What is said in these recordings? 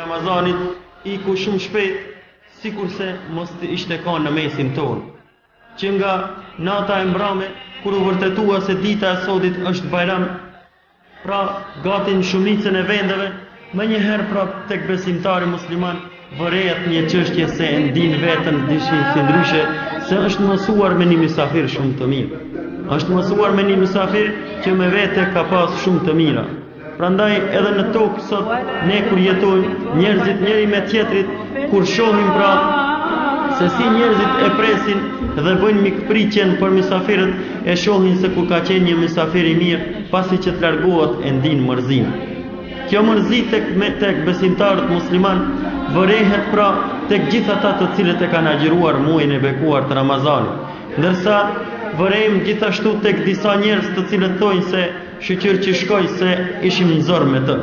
Ramazanit iku shumë shpejt, sikurse mos të ishte kanë në mesin tonë. Që nga nata e mbrame, kur u vërtetua se dita e sodit është bajram, pra gati në shumicën e vendeve, më njëherë pra tek besimtari musliman vërejet një çështje se e ndin vetën dishin si ndryshe, se është mësuar me një mysafir shumë të mirë. Është mësuar me një mysafir që me vete ka pas shumë të mira. Prandaj edhe në tokë sot ne kur jetojmë njerëzit njëri me tjetrit, kur shohim pra se si njerëzit e presin dhe bëjnë mikpritjen për mysafirët, e shohin se kur ka qenë një mysafir i mirë, pasi që të largohet e ndin mërzim. Kjo mërzi tek besimtarët musliman vërehet pra tek gjithë ata të cilët e kanë agjëruar muajin e bekuar të Ramazanit, ndërsa vërejmë gjithashtu tek disa njerëz të cilët thojnë se shqyr që shkoj se ishim në zor me të.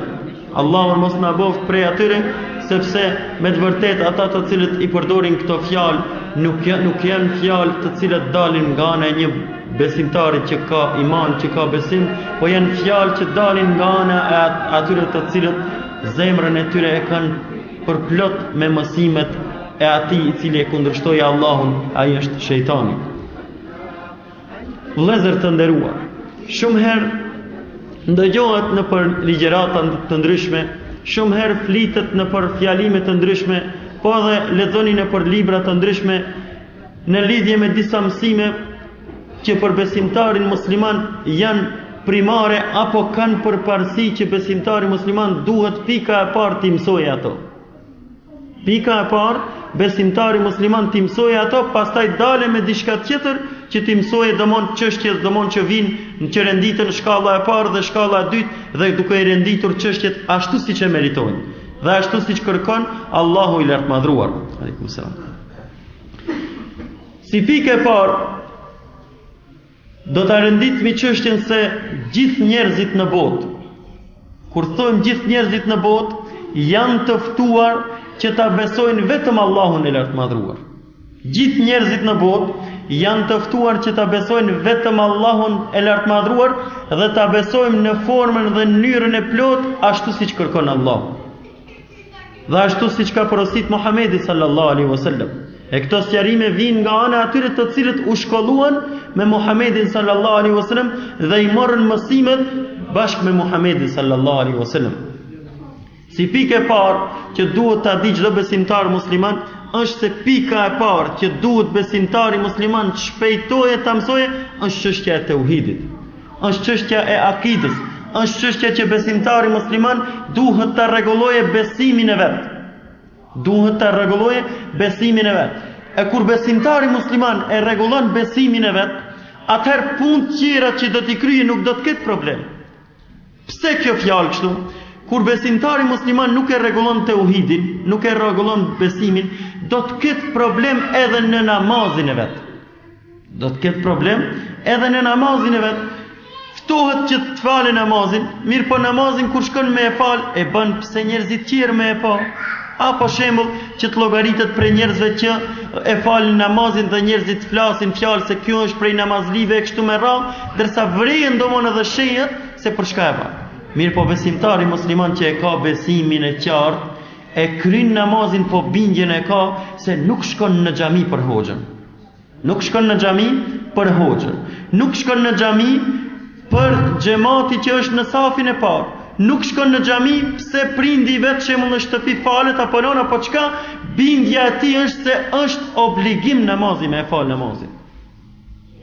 Allahu mos na boft prej atyre, sepse me të vërtet ata të cilët i përdorin këto fjalë nuk janë fjalë të cilët dalin nga ana e një besimtari që ka iman, që ka besim, po janë fjalë që dalin nga ana e atyre të cilët zemrën e tyre e kanë përplot me mësimet e atij i cili e kundërshtoi Allahun, ai është shejtani. Vëllezër të nderuar, shumë herë ndëgjohet në për ligjërata të ndryshme, shumë herë flitet në për fjalime të ndryshme, po edhe lexoni në për libra të ndryshme në lidhje me disa mësime që për besimtarin musliman janë primare apo kanë përparësi që besimtari musliman duhet pika e parë t'i mësojë ato. Pika e parë, besimtari musliman t'i mësojë ato, pastaj dale me diçka tjetër që t'i mësojë domon çështjet domon që vinë në që renditën shkalla e parë dhe shkalla e dytë dhe duke i renditur çështjet ashtu siç e meritojnë dhe ashtu siç kërkon Allahu i lartmadhruar. Aleikum selam. Si pikë e parë do ta renditmi çështjen se gjithë njerëzit në botë, kur thojmë gjithë njerëzit në botë, janë të ftuar që ta besojnë vetëm Allahun e lartmadhruar. Gjithë njerëzit në botë janë të ftuar që ta besojnë vetëm Allahun e lartmadhruar dhe ta besojmë në formën dhe mënyrën e plot ashtu siç kërkon Allahu. Dhe ashtu siç ka porosit Muhamedi sallallahu alaihi wasallam. E këto sqarime vijnë nga ana atyre të cilët u shkolluan me Muhamedin sallallahu alaihi wasallam dhe i morën mësimet bashkë me Muhamedin sallallahu alaihi wasallam. Si pikë e parë që duhet ta di çdo besimtar musliman është se pika e parë që duhet besimtari musliman të shpejtojë ta mësojë është çështja e tauhidit. Është çështja e akidës, është çështja që besimtari musliman duhet ta rregullojë besimin e vet. Duhet ta rregullojë besimin e vet. E kur besimtari musliman e rregullon besimin e vet, atëherë punë tjera që do t'i kryejë nuk do të ketë problem. Pse kjo fjalë kështu? Kur besimtari musliman nuk e rregullon tauhidin, nuk e rregullon besimin, do të ketë problem edhe në namazin e vet. Do të ketë problem edhe në namazin e vet. Ftohet që të falë namazin, mirë po namazin kur shkon me e fal, e bën pse njerëzit tjerë me e pa. Apo shembull që të llogaritet për njerëzve që e falin namazin dhe njerëzit flasin fjalë se kjo është prej namazlive e kështu me radhë, ndërsa vrejën domon edhe shehet se për çka e bën. Mirë po besimtari musliman që e ka besimin e qartë, e kryen namazin po bindjen e ka se nuk shkon në xhami për hoxhën. Nuk shkon në xhami për hoxhën. Nuk shkon në xhami për xhamati që është në safin e parë. Nuk shkon në xhami pse prindi i vet shembull në shtëpi falet apo non apo çka, bindja e tij është se është obligim namazi me e fal namazin.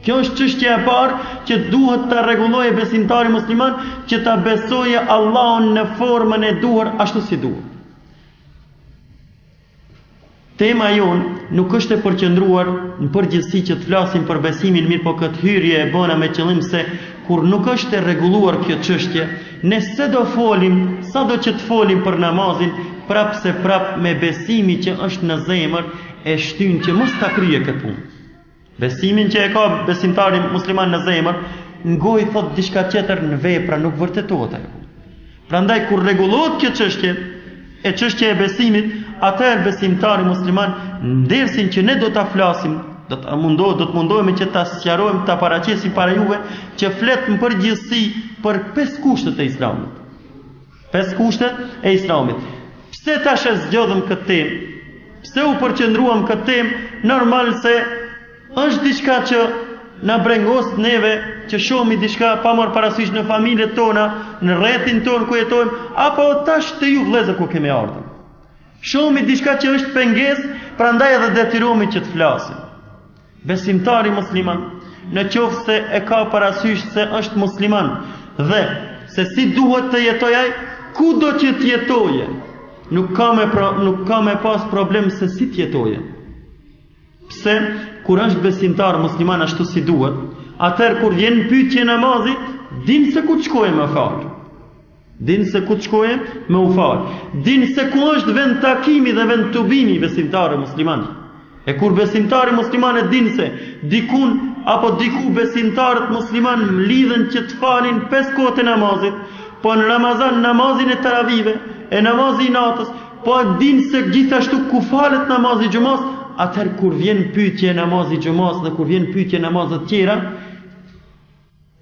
Kjo është çështja e parë që duhet ta rregullojë besimtari musliman, që ta besojë Allahun në formën e duhur ashtu si duhet. Tema jonë nuk është e përqendruar në përgjithësi që të flasim për besimin, mirë po këtë hyrje e bëna me qëllim se kur nuk është e rregulluar kjo çështje, ne sado që të folim për namazin, prap se prap me besimi që është në zemër e shtyn që mos ta kryejë këtë punë. Besimin që e ka besimtari musliman në zemër, në gojë thot diçka tjetër, në vepra nuk vërtetohet ajo. Prandaj kur rregullohet kjo çështje, e çështja e besimit, atëherë besimtari musliman ndërsin që ne do ta flasim, do të mundohemi që ta sqarojmë, ta paraqesim para juve që flet në përgjithësi për 5 kushtet e Islamit. 5 kushtet e Islamit. Pse tash e zgjodhëm këtë temë? Pse u përqendruam këtë temë? Normal se është diçka që na brengos neve, që shohim diçka pa marrë parasysh në familjet tona, në rrethin ton ku jetojmë, apo tash te ju vëllezër ku kemi ardhur. Shohim diçka që është pengesë, prandaj edhe detyrohemi që të flasim. Besimtari musliman, në qoftë se e ka parasysh se është musliman dhe se si duhet të jetojë ai, kudo që të jetojë, nuk ka me pas problem se si të jetojë. Pse? Kur është besimtar musliman ashtu si duhet, atëherë kur vjen pyetje namazit, din se ku të shkojë me fal. Din se ku të shkojë me u fal. Din se ku është vend takimi dhe vend tubimi besimtarë musliman. E kur besimtari musliman e din se dikun apo diku besimtarët musliman mlidhen që të falin 5 kohët e namazit, po në Ramazan namazin e taravive, e namazi i natës, po din se gjithashtu ku falet namazi xumas, atëherë kur vjen pyetje namazi xumas dhe kur vjen pyetje namazet tjera,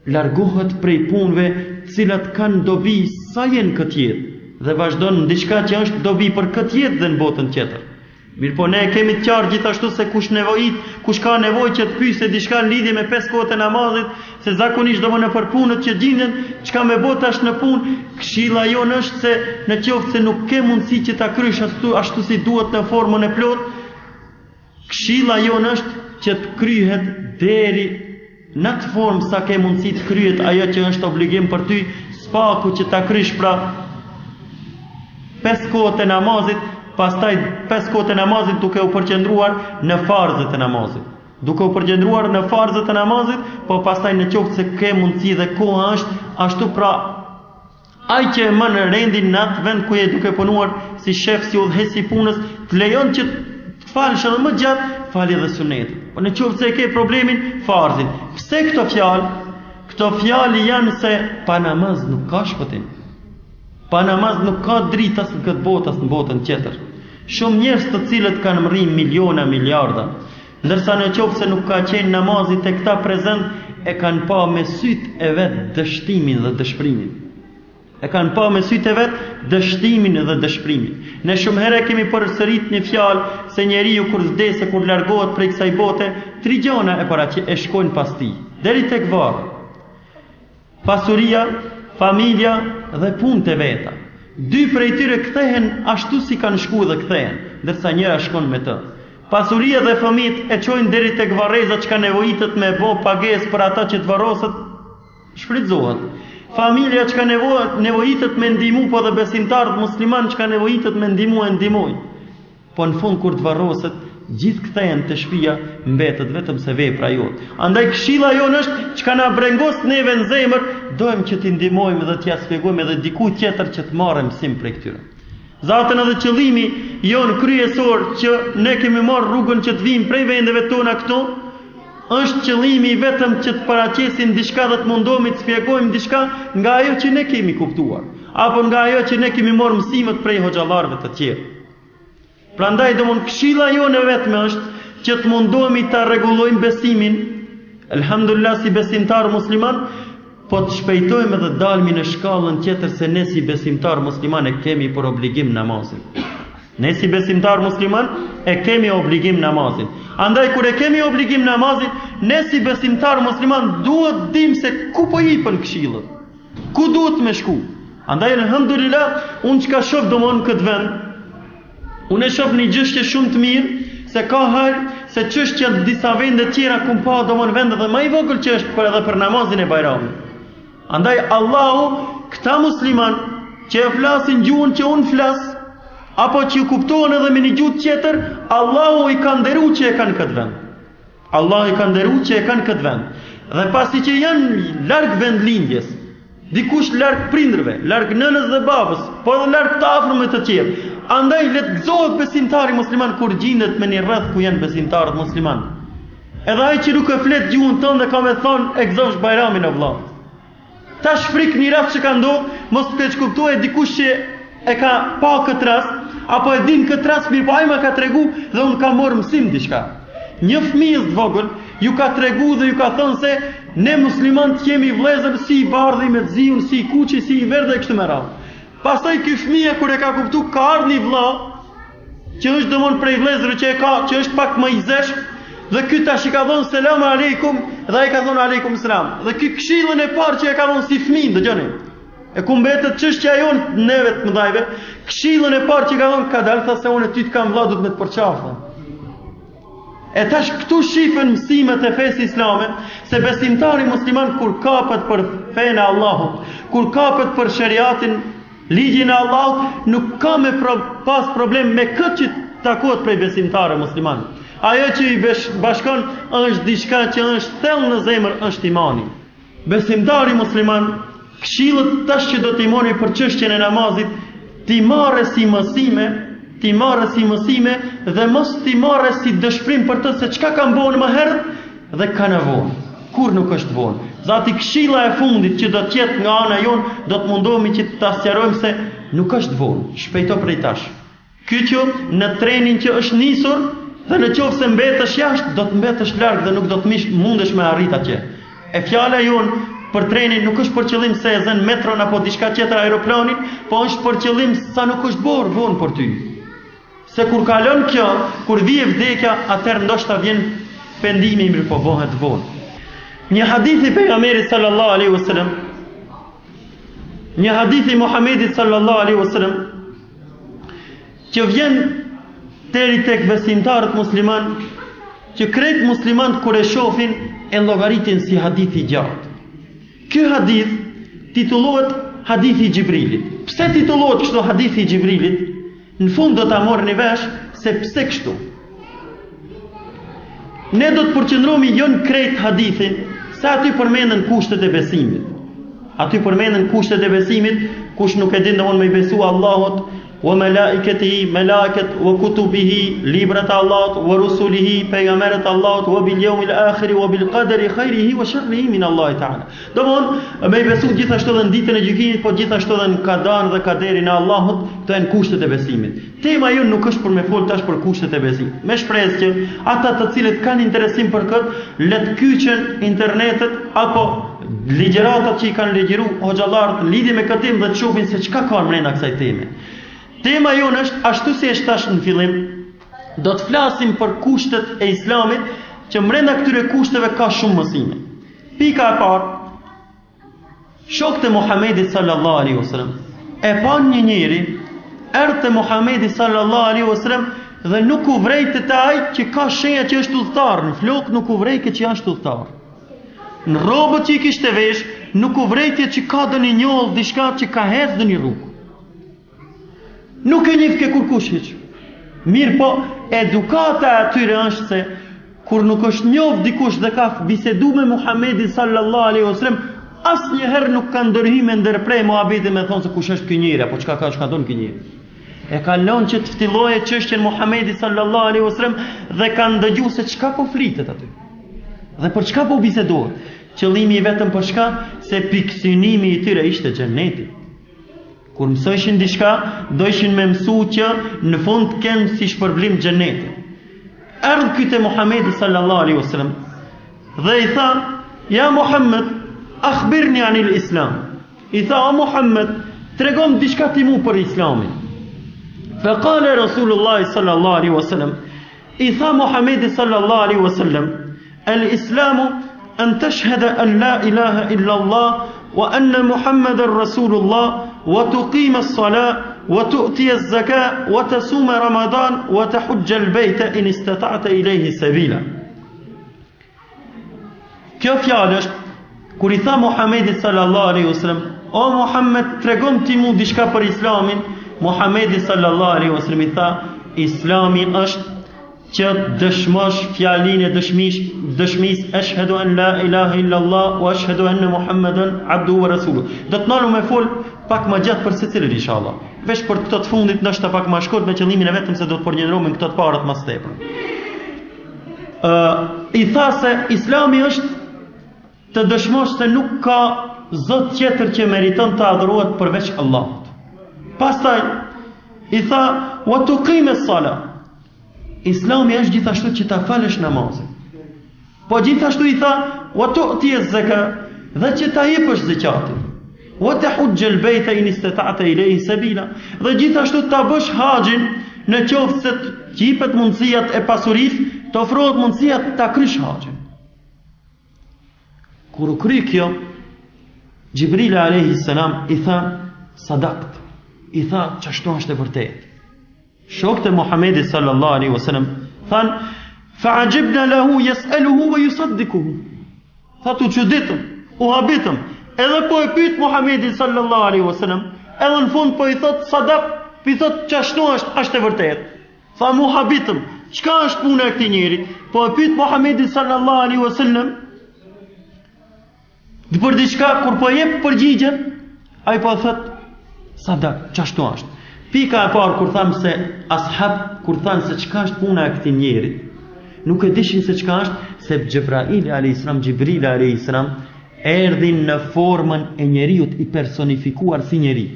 largohet prej punëve cilat kanë dobi sa jenë këtë jetë dhe vazhdon në diçka që është dobi për këtë jetë dhe në botën tjetër. Mirë po ne kemi të qartë gjithashtu se kush ka nevojë që të pyesë diçka në lidhje me 5 kohët e namazit, se zakonisht domun në për punët që gjenden, çka me bë tash në punë, këshilla jon është se në qoftë se nuk ke mundësi që ta krysh ashtu si duhet në formën e plot, këshilla jon është që të kryhet deri në atë formë sa ke mundësi të kryhet ajo që është obligim për ty, spaku që ta krysh pra 5 kohët e namazit, pastaj 5 kohët e namazit duke u përqendruar në farzët e namazit. Duke u përqendruar në farzët e namazit, po pastaj në qoftë se ke mundësi dhe koha është, ashtu pra ai që e mën rendin në atë vend ku je duke punuar si shef, si udhëheqës i punës, të lejon që të falësh edhe më gjatë, fali edhe sunetin. Po në qoftë se ke problemin farzin. Pse këto fjalë? Këto fjalë janë se pa namaz nuk ka shpëtim. Pa namaz nuk ka dritë as në këtë botë as në botën tjetër. Shumë njerëz të cilët kanë mrrim miliona, miliarda, ndërsa në qoftë se nuk ka qenë namazi te këta prezent, e kanë pa me sytë e vet dështimin dhe dëshpërimin. E kanë pa me sytë e vet dështimin dhe dëshpërimin. Ne shumë herë kemi përsërit një fjalë se njeriu kur vdes, kur largohet prej kësaj bote, 3 gjëra e shkojnë pas tij, deri tek varri. Pasuria, familja dhe punët e veta. 2 prej tyre kthehen ashtu si kanë shkuar dhe kthehen, ndërsa njëra shkon me të. Pasuria dhe fëmijët e çojnë deri tek varreza që ka nevojitet me bë pagesë për ata që të varroset, shfrytëzohet. Familja që ka nevojitet me ndihmu, po dhe besimtarët musliman që ka nevojitet me ndihmu e ndihmojnë. Po në fund kur të varroset, gjithë kthehen te shtëpia, mbetet vetëm se vepra jote. Andaj këshilla jonë është që ka na brengos neve në zemër, dojmë që t'i ndihmojmë dhe t'ia shpjegojmë edhe dikujt tjetër që të marrë mësim prej këtyre. Zatën edhe qëllimi jonë kryesor që ne kemi marrë rrugën që të vijmë prej vendeve tona këtu, është qëllimi vetëm që të paraqesim diçka dhe të mundohemi të shpjegojmë diçka nga ajo që ne kemi kuptuar, apo nga ajo që ne kemi marrë mësimet prej hoxhallarëve të tjerë. Prandaj domon këshilla jone vetëm është që të mundohemi ta rregullojmë besimin, elhamdulillah si besimtar musliman, po të shpejtojmë dhe dalmi në shkallën tjetër se ne si besimtar musliman e kemi për obligim namazin. Ne si besimtar musliman e kemi obligim namazin. Andaj kur e kemi obligim namazin, ne si besimtar musliman duhet dim se ku po hipën këshillët, ku duhet me shku. Andaj elhamdulillah, unë që ka shoh domon këtë vend, unë e shoh një gjështje shumë të mirë, se ka hajër, se çështja në disa vende tjera ku pa domon vende dhe më i vogël që është për edhe për namazin e Bajramit. Andaj Allahu këta musliman që e flasin gjuhën që unë flas, apo që kuptohen edhe me një gjuhë tjetër, Allahu i ka nderuar që e kanë këtë vend. Allahu i ka nderuar që e kanë këtë vend. Dhe pasi që janë larg vendlindjes, dikush larg prindërve, larg nënës dhe babës, po edhe larg të afërmve të tjerë. Andaj letëzohet besimtari musliman kur gjendet me një rreth ku janë besimtarët musliman. Edhe ai që nuk e flet gjuhën tonë dhe ka me thonë e gëzosh Bajramin o vëlla. Tash frik një rast që ka ndodhur, mos të keq kuptohet dikush që e ka pa këtë rast, apo e din këtë rast mirë, po ai më ka tregu dhe unë kam marrë mësim diçka. Një fëmijës të vogël ju ka tregu dhe ju ka thënë se ne muslimanët jemi vëllezër si i bardhi me ziun, si i kuqi, si i verdhë e kështu me radhë. Pastaj ky fëmijë kur e ka kuptuar ka ardhur një vëlla që është domon prej vëllezërve që e ka, që është pak më i zesh, dhe ky tash i ka thonë selam aleikum dhe ai ka thonë aleikum selam. Dhe ky këshillën e parë që e ka thonë si fëmijë, dëgjoni. E ku mbetet çështja jonë neve të mëdhajve, këshillën e parë që ka thonë ka dalë tha se unë ty të kam vëlla do të më të përqafë. E tash këtu shifen mësimet e fesë islame, se besimtari musliman kur kapet për fenë e Allahut, kur kapet për shariatin, ligjin e Allahut, nuk ka me pas problem me këtë që takohet prej besimtare musliman. Ajo që i bashkon është diçka që është thellë në zemër, është imani. Besimtari musliman, këshillët tash që do t'i moni për çështjen e namazit, t'i marrë si mësime, dhe mos t'i marrë si dëshpërim për të se çka kam bënë më herët dhe ka në vonë. Kur nuk është vonë. Zati këshilla e fundit që do të jetë nga ana jon, do të mundohemi që ta sqarojmë se nuk është vonë. Shpejto prej tash. Ky që në trenin që është nisur dhe në qoftë se mbetesh jashtë, do të mbetesh larg dhe nuk do të mundesh me arrit atje. E fjala jon për trenin nuk është për qëllim se e zën metron apo diçka tjetër aeroplanin, po është për qëllim sa nuk është borë vonë për ty. Se kur kalon kjo, kur vije vdekja, atëherë ndoshta vjen pendimi mirë po bëhet vonë. Një hadith i pejgamberit sallallahu alaihi wasallam, një hadith i Muhamedit sallallahu alaihi wasallam, që vjen deri tek besimtarët musliman, që krejt muslimanët kur e shohin e llogaritin si hadith i gjatë. Ky hadith titullohet hadithi i Xhibrilit. Pse titullohet kështu hadithi i Xhibrilit? Në fund do ta morrni vesh se pse kështu. Ne do të përqendrohemi jo në krejt hadithin, se aty përmenden kushtet e besimit. Aty përmenden kushtet e besimit, kush nuk e din domon me i besu Allahut, wa malaikatihi, malaikat, wa kutubihi, librat e Allahut, wa rusulihi, pejgamberët e Allahut, wa bil yawmil akhir, wa bil qadari khairihi wa sharrihi min Allah Ta'ala. Domon me i besu gjithashtu edhe në ditën e gjykimit, po gjithashtu edhe në kadan dhe kaderin e Allahut, këto janë kushtet e besimit. Tema jonë nuk është për me fol tash për kushtet e besimit. Me shpresë që ata të cilët kanë interesim për këtë, le të kyçen internetet apo ligjëratat që i kanë legjeru hoxhallarët lidhje me këtë temë dhe të shohin se çka ka brenda kësaj teme. Tema jonë është ashtu si është tash në fillim, do të flasim për kushtet e Islamit, që brenda këtyre kushteve ka shumë mësime. Pika e parë, shokët e Muhamedit sallallahu alaihi wasallam e pan një njeri, erdhi te Muhamedi sallallahu alaihi wasallam dhe nuk u vrejtë te ai që ka shenja që është udhëtar, në flok nuk u vrejtë që është udhëtar. Në rrobët që i kishte vesh, nuk u vrejtë që ka dënë njoll diçka që ka hedhë në një rrugë. Nuk e njeh ke kurkush hiç. Mirë po, edukata e atyre është se kur nuk është njoh dikush dhe ka bisedu me Muhamedit sallallahu alaihi wasallam, asnjëherë nuk ka ndërhyjë me ndërprej muhabetin me thonë se kush është ky njeri apo çka ka don ky njeri. E ka lënë që të fillojë çështjen Muhamedit sallallahu alaihi wasallam dhe kanë dëgjuar se çka po flitet aty. Dhe për çka po bisedohet? Qëllimi i vetëm për çka? Se pikësynimi i tyre ishte xheneti. Kur mësojshin diçka, do ishin me mësu që në fund të kenë si shpërblim xhenetin. Erdhi ky te Muhamedi sallallahu alaihi wasallam dhe i tha: "Ja Muhammed, akhbirni anil Islam." I tha: "O Muhammed, tregom diçka ti mu për Islamin." Fa qala Rasulullah sallallahu alaihi wasallam, i tha Muhamedi sallallahu alaihi wasallam: "Al-Islamu an tashhada an la ilaha illa Allah wa anna Muhammadar Rasulullah wa tuqima as-salat wa tu'ti az-zakat wa tasuma Ramadan wa tahujja al-bayta in istata'ta ilayhi sabila." Kjo fjalë është kur i tha Muhamedit sallallahu alaihi wasallam: "O Muhammed, tregon ti mu diçka për Islamin." Muhamedi sallallahu alaihi wasallam i tha: "Islami është që dëshmosh fjalinë e dëshmisë ashhadu an la ilaha illa Allah wa ashhadu anna Muhammadan abduhu wa rasuluhu." Do të ndonë me fol pak më gjatë për secilin inshallah. Veç për këto të fundit ndoshta pak më shkurt me qëllimin e vetëm se do të përgjendrohemi në këto të parët më tepër. I tha se Islami është të dëshmosh se nuk ka zot tjetër që meriton të adhurohet përveç Allahut. Pastaj i tha: "Wa tuqime as-salat." Islami është gjithashtu që ta falësh namazin. Po gjithashtu i tha: "Wa tu'ti az-zakat", dhe që ta jepësh zakatin. wa tahujja al-bayta in istata'ta ilayhi sabila. Dhe gjithashtu ta bësh haxhin në qoftë se të jepet mundësia e pasurisë, të ofrohet mundësia ta krysh haxhin. Kur u kry kjo, Gjibril alayhi salam i tha sadakt, i tha çashtu është e vërtetë. Shokët e Muhamedit sallallahu alaihi wasallam than fa'ajibna lahu yas'aluhu wa yusaddiquhu. Tha tu çuditëm, u habitëm, edhe po e pyet Muhamedit sallallahu alaihi wasallam, edhe në fund po i thot sadak, i thot çashtu është e vërtetë. Tha mu habitëm, çka është puna e këtij njeri? Po e pyet Muhamedit sallallahu alaihi wasallam për diçka, kur po jep përgjigjen, ai po thot sadak, çashtu është. Pika e parë kur tham se ashab kur thanë se çka është puna e këtij njeri, nuk e dishin se çka është, se Gjibril alayhis salam erdhin në formën e njeriut i personifikuar si njeri.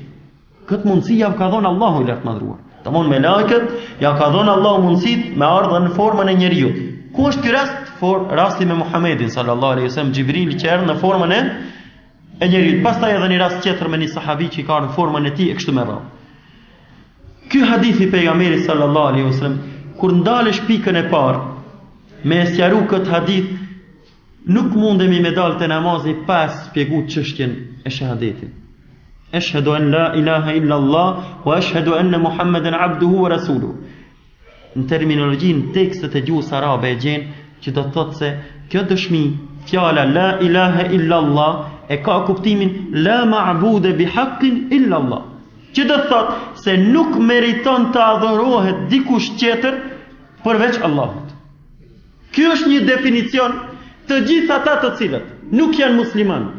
Këtë mundësi ja ka dhënë Allahu i lartë madhruar. Tamam me lajket ja ka dhënë Allahu mundësit me ardhën në formën e njeriut. Ku është ky rast? Rasti me Muhamedit sallallahu alaihi wasallam, Gjibril që erdhi në formën e njeriut. Pastaj edhe një rast tjetër me një sahabi që ka në formën e tij e kështu me radhë. Ky hadith i pejgamberit sallallahu alaihi wasallam, kur ndalesh pikën e parë me sqaru këtë hadith, nuk mundemi me dalë të namazi pas shpjegu çështjen e shahadetit. Ashhadu an la ilaha illa Allah wa ashhadu anna Muhammeden abduhu wa rasuluhu. Në terminologjinë tekstet e gjuhës arabe e gjen që do të thotë se kjo dëshmi, fjala la ilaha illa Allah e ka kuptimin la ma'bude bi haqqin illa Allah. Që do të thotë se nuk meriton të adhurohet dikush tjetër përveç Allahut. Ky është një definicion të gjithë ata të cilët nuk janë musliman.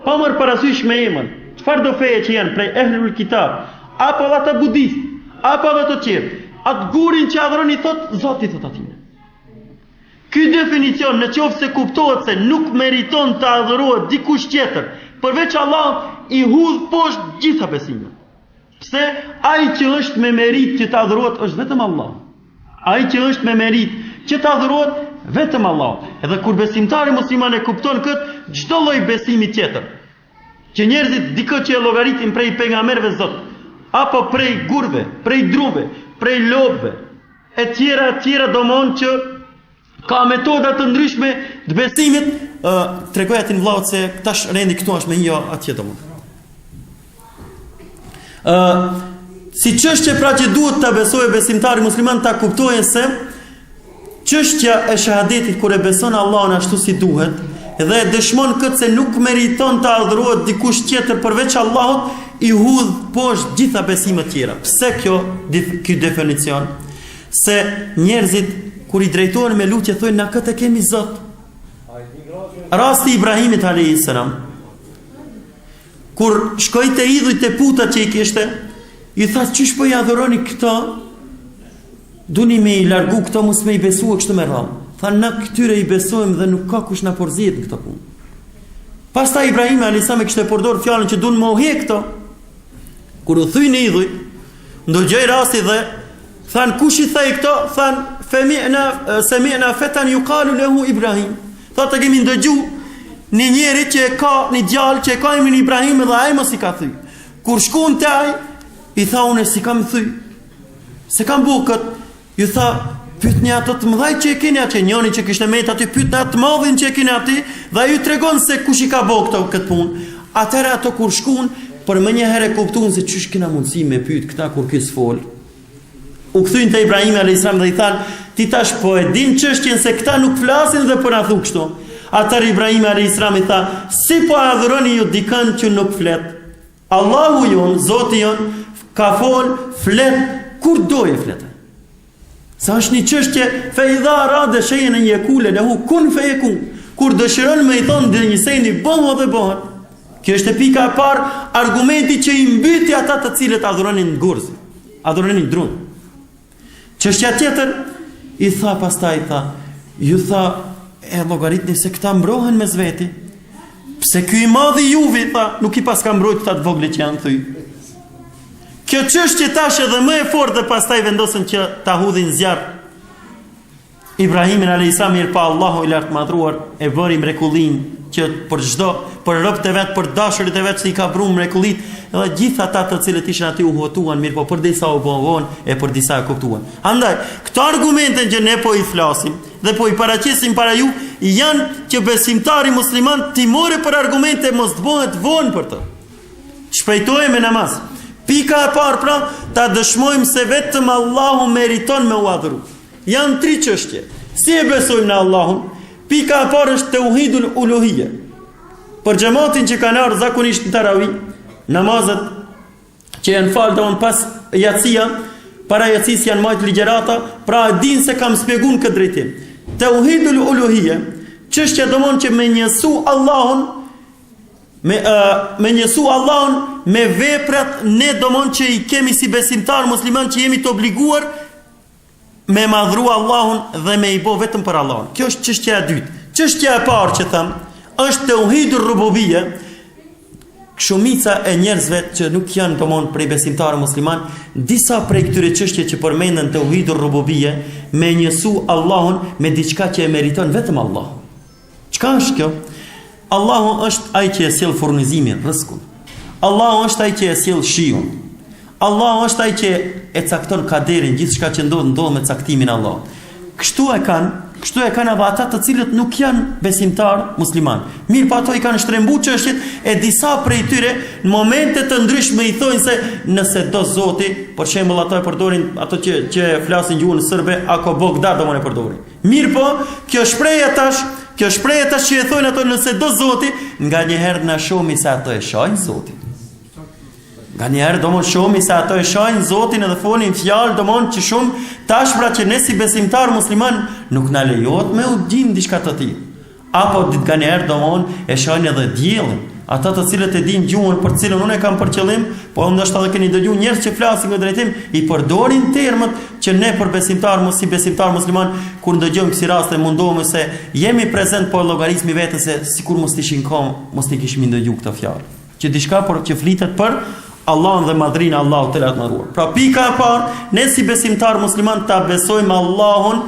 Pa marrë parasysh me emën, çfarë do feje që janë prej ehlul kitab, apo ata budist, apo ata të tjerë, atë gurin që adhuron i thot Zoti thot atij. Ky definicion në qoftë se kuptohet se nuk meriton të adhurohet dikush tjetër përveç Allahut, i hudh poshtë gjitha besimet. Pse? Ai që është me merit që të adhurohet është vetëm Allah. Ai që është me merit që të adhurohet vetëm Allah. Edhe kur besimtari musliman e kupton këtë, çdo lloj besimi tjetër, që njerëzit dikë që e llogaritin prej pejgamberëve Zot, apo prej gurve, prej druve, prej lopëve, e tjera domon që ka metoda të ndryshme të besimit, tregoj atin vllaut se tash rendi këtu është me një atje domon. Si çështje pra që duhet ta besojë besimtari musliman, ta kuptojë se çështja e shahadetit kur e beson Allahun ashtu si duhet dhe dëshmon këtë se nuk meriton të adhurohet dikush tjetër përveç Allahut, i hudh poshtë gjitha besimet tjera. Pse ky definicion? Se njerëzit kur i drejtohen me lutje thonë na këtë kemi Zot. Rasti Ibrahimit alayhis salam, kur shkoi te idhujt te putat që i kishte, i tha çish po i adhuroni këto? Duni me i largu këto, mos me i besua kështu me radhë. Tha na këtyre i besojmë dhe nuk ka kush na porzihet në këtë punë. Pastaj Ibrahim alayhis salam kishte përdor fjalën që duan më uhe këto. Kur u thyn në idhuj, ndogjoi rasti dhe than kush i thaj këto? Than sami'na fatan yuqalu lahu Ibrahim. Tha të kemi ndëgju një njeri që ka një djalë që ka emrin Ibrahim dhe ai mos i ka thy. Kur shkon te ai, i tha unë si kam thy. Se kam bukët, ju tha pyetni ato të mëdhaj që e keni atë, njëri që kishte me aty pyetni atë të madhin që e keni aty dhe ju tregon se kush i ka bëu këtë punë. Atëherë ato kur shkuan, por më një herë kuptuan se çish kena mundësi me pyet këta kur ky s'fol. U kthyn te Ibrahim alayhis salam dhe i than, ti tash po e din çështjen se këta nuk flasin dhe po na thu kështu. Atëherë Ibrahim alayhis salam i tha, si po adhuroni ju dikën që nuk flet? Allahu jon, Zoti jon, ka fol, flet kur doje fletë. Sa është një çështje fe idha arada shay'an yakula lahu kun fayakun. Kur dëshiron me i thon dhe një seni bëhu dhe bëhet. Kjo është pika e parë, argumenti që i mbyti ata të cilët adhuronin gurzi, adhuronin drun. Çështja tjetër i tha pastaj ju tha e llogaritni se këta mbrohen mes veti. Pse ky i madhi juve tha nuk i paska mbrojt këta të vogël që janë thy. Kjo çështje tash edhe më e fortë dhe pastaj vendosën që ta hudhin zjarr. Ibrahimin alayhis salam pa Allahu i lartë madhruar e bëri mrekullinë që për çdo për robët e vet, për dashurit e vet që i ka vruar mrekullit, edhe gjithë ata të cilët ishin aty u votuan, mirë po për disa u vonuan e për disa e kuptuan. Andaj, këto argumente që ne po i flasim dhe po i paraqesim para ju, janë që besimtari musliman ti more për argumente mos të bëhet vonë për të. Shpejtoje me namaz. Pika e parë pra, ta dëshmojmë se vetëm Allahu meriton me u adhuru. Janë 3 çështje. Si e besojmë në Allahun? Pika e parë është tauhidul uluhiyya. Për xhamatin që kanë ardhur zakonisht në tarawih, namazet që janë falë pas yatsia, para yatsis janë marrë ligjërata, pra e din se kam shpjeguar këtë drejtim. Tauhidul uluhiyya, çështja domon që me njësu Allahun me njësu Allahun me veprat ne domon që i kemi si besimtar musliman që jemi të obliguar me madhru Allahun dhe me i bo vetëm për Allahun. Kjo është çështja e dytë. Çështja e parë që tham është tauhidur rububiyya. Shumica e njerëzve që nuk janë domon prej besimtarë musliman, disa prej këtyre çështje që përmenden tauhidur rububiyya, me njësu Allahun me diçka që e meriton vetëm Allahu. Çka është kjo? Allahu është ai që e sjell furnizimin, rrezikun. Allahu është ai që e sjell shiun. Allahu është ai që e cakton kaderin, gjithçka që ndodh me caktimin e Allahut. Kështu e kanë edhe ata të cilët nuk janë besimtar musliman. Mirë, pa ato i kanë shtrembuar çështjet e disa prej tyre në momente të ndryshme i thonë se nëse do Zoti, për shembull ato e përdorin ato që flasin gjuhën serbe, ako Bogdar do më e përdorin. Mirë po, kjo shprehje tash që e thonë ato nëse do Zoti, nganjëherë na shohmi se ato e shohin Zotin. Nganjëherë domon shohmi se ato e shohin Zotin edhe folin fjalë domon që shumë tash pra që ne si besimtar musliman nuk na lejohet me u dim diçka të tillë. Apo nganjëherë domon e shohin edhe diellin. Ata të cilët e din gjuhën për cilën unë e kam për qëllim, po ndoshta edhe keni dëgjuar njerëz që flasin në drejtim, i përdorin termat që ne për si besimtar musliman kur ndëgjojmë kësi raste mundohemi se jemi prezent po llogarismi vetes se sikur mos ishin mos i kishim ndëgjuar këtë fjalë. Që diçka por që flitet për Allahun dhe madhrinë e Allahut të lartëruar. Pra pika e parë, ne si besimtar musliman ta besojmë Allahun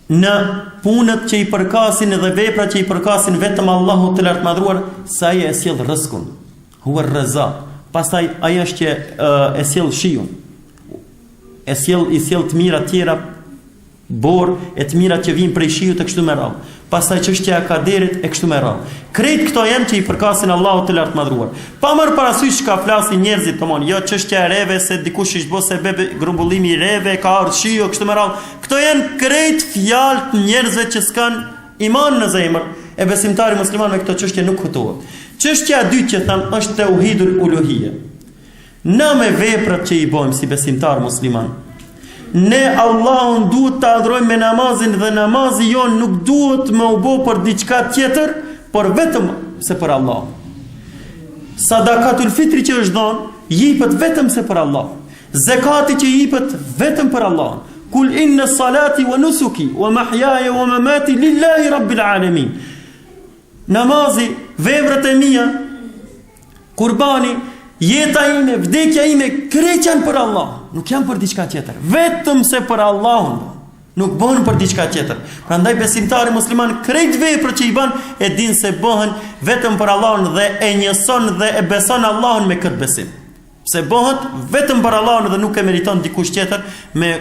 në punët që i përkasin dhe veprat që i përkasin vetëm Allahut të lartëruar, sa ai e sjell rrezikun. Huwa ar-Razzaq. Pastaj ai është që e sjell shiun. I sjell të mira të tjera, bor e të mira që vijnë prej shiut e kështu me radhë. Pastaj çështja e kaderit e kështu me radhë. Krejt këto janë që i përkasin Allahut të lartëruar. Pa marr parasysh çka flasin njerëzit, domon, jo çështja e reve se dikush i bë sebeb grumbullimi i reve, ka ardhur shiu kështu me radhë. Këto janë krejt fjalë të njerëzve që s'kan iman në zemër. E besimtari musliman me këto çështje nuk kuptohet. Çështja e dytë që tham është tauhidul uluhiyya. Na me veprat që i bëjmë si besimtar musliman, ne Allahun duhet të adhurojmë me namazin dhe namazi jon nuk duhet me u bë për diçka tjetër, por vetëm se për Allah. Sadakatul fitri që është dhënë, jepet vetëm se për Allah. Zakati që jepet vetëm për Allah. Kul inna salati wa nusuki wa mahyaya wa mamati lillahi rabbil alamin. Namazi, veprat e mia, kurbani, jeta ime, vdekja ime, krejt janë për Allah, nuk janë për diçka tjetër, vetëm se për Allahun, nuk bëhen për diçka tjetër. Prandaj besimtari musliman krejt veprat që i bën e din se bëhen vetëm për Allahun dhe e njëson dhe e beson Allahun me këtë besim. Se bëhet vetëm për Allahun dhe nuk e meriton dikush tjetër me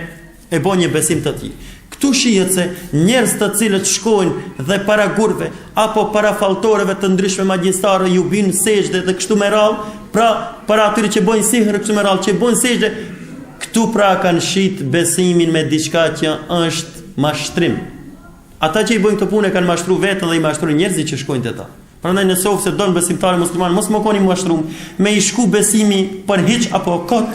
e bën një besim të tillë. Këtu shihet se njerëz të cilët shkojnë dhe para gurve apo para falltorëve të ndryshme magjistarë ju bin sejdë dhe kështu me radhë, pra para atyre që bojnë sihr kështu me radhë, që bojnë sejdë, këtu pra kanë shit besimin me diçka që është mashtrim. Ata që i bojnë këtë punë kanë mashtruar vetë dhe i mashtrojnë njerëzit që shkojnë te ta. Prandaj nëse don besimtari musliman mos më koni mashtruar me i shku besimi për hiç apo kot,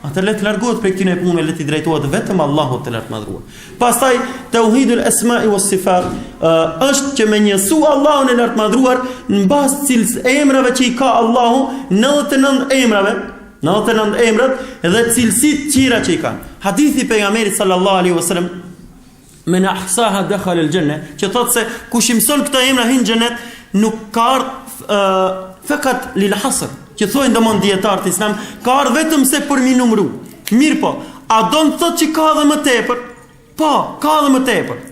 atë le të largohet prej këtyre punëve, le të drejtohet vetëm Allahut të lartëmadhruar. Pastaj tauhidul asma'i was sifat është që me njësu Allahun e lartëmadhruar në bazë cilës emrave që i ka Allahu, 99 emrave, 99 emrat dhe cilësitë tjera që i kanë. Hadithi pejgamberit sallallahu alaihi wasallam men ahsaha dakhala al-janna, që thotë se kush i mëson këto emra hyn xhenet, nuk ka fakat lil hasr, që thojnë domon dietar të Islam, ka ardhur vetëm se për mi numëru. Mirë po, a do të thotë që ka edhe më tepër? Po, ka edhe më tepër.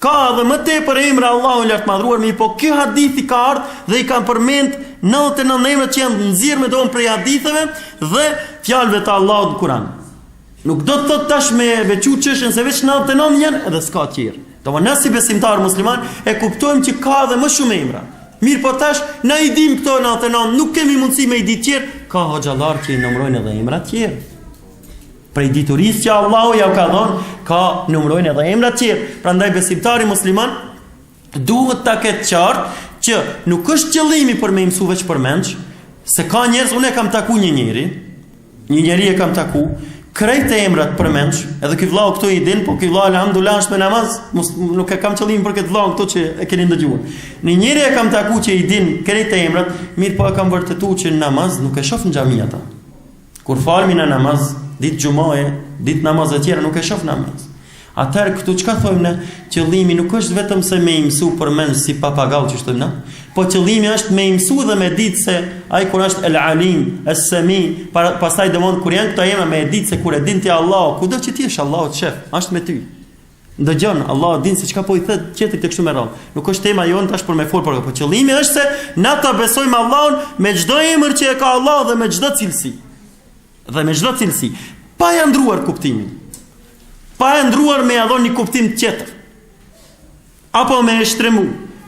Ka edhe më tepër emra Allahu i lartë madhruar, po ky hadith i ka ardhur dhe i kanë përmend 99 emra që janë nxjerrë me domun prej haditheve dhe fjalëve të Allahut në Kur'an. Nuk do të thot tash me veçu çështën se veç 99 janë edhe s'ka tjerë. Domthonë ne si besimtar musliman e kuptojmë që ka edhe më shumë emra. Mirë po tash na i dim këto 99, nuk kemi mundësi me i ditë tjerë, ka hoxhallar që i numërojnë edhe emra tjerë. Prej diturisë që Allahu ja ka dhënë, ka numërojnë edhe emra tjerë. Prandaj besimtari musliman duhet ta ketë qartë që nuk është qëllimi për me mësu veç për mendsh, se ka njerëz, unë e kam taku një njeri e kam taku, krejt e emrat për mendsh, edhe ky vllau këtu i din, po ky vllau alhamdulillah është me namaz, nuk e kam qëllimin për këtë vllau këtu që e keni ndëgjuar. Një njeri e kam taku që i din krejt e emrat, mirë po e kam vërtetuar që në namaz nuk e shoh në xhami ata. Kur falmi në namaz, ditë xumaje, ditë namaz e tjera nuk e shoh namaz. Atëherë këtu çka thojmë ne? Qëllimi nuk është vetëm se me i mësu për mendsh si papagall që thojmë ne, po qëllimi është me i mësu dhe me ditë se ai kur është el alim, es sami, pastaj domon kur janë këto emra me ditë se kur e din ti Allah, kudo që ti jesh Allahu të shef, është me ty. Ndëgjon, Allahu din se çka po i thët qetrit të kështu me radhë. Nuk është tema jon tash për me fol për, po qëllimi është se na ta besojmë Allahun me çdo emër që e ka Allahu dhe me çdo cilësi. Pa ja ndruar kuptimin. Pa e ndruar me adhon një kuptim tjetër, apo me e shtremu,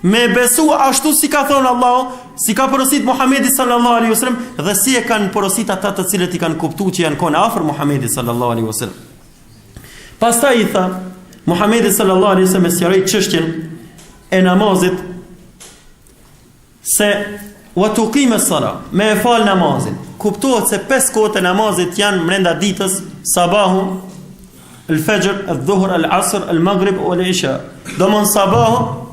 me besu ashtu si ka thonë Allah, si ka porosit Muhamedi sallallahu alaihi wasallam dhe si e kanë porosit ata të cilët i kanë kuptu që janë konë afër Muhamedi sallallahu alaihi wasallam. Pastaj i tha Muhamedi sallallahu alaihi wasallam sqaroi çështjen e namazit se wa tuqim as-salat, me e fal namazin. Kuptohet se 5 kohët e namazit janë brenda ditës: sabahu, الفجر، الظهر، العصر، المغرب والعشاء. Domon sabahu,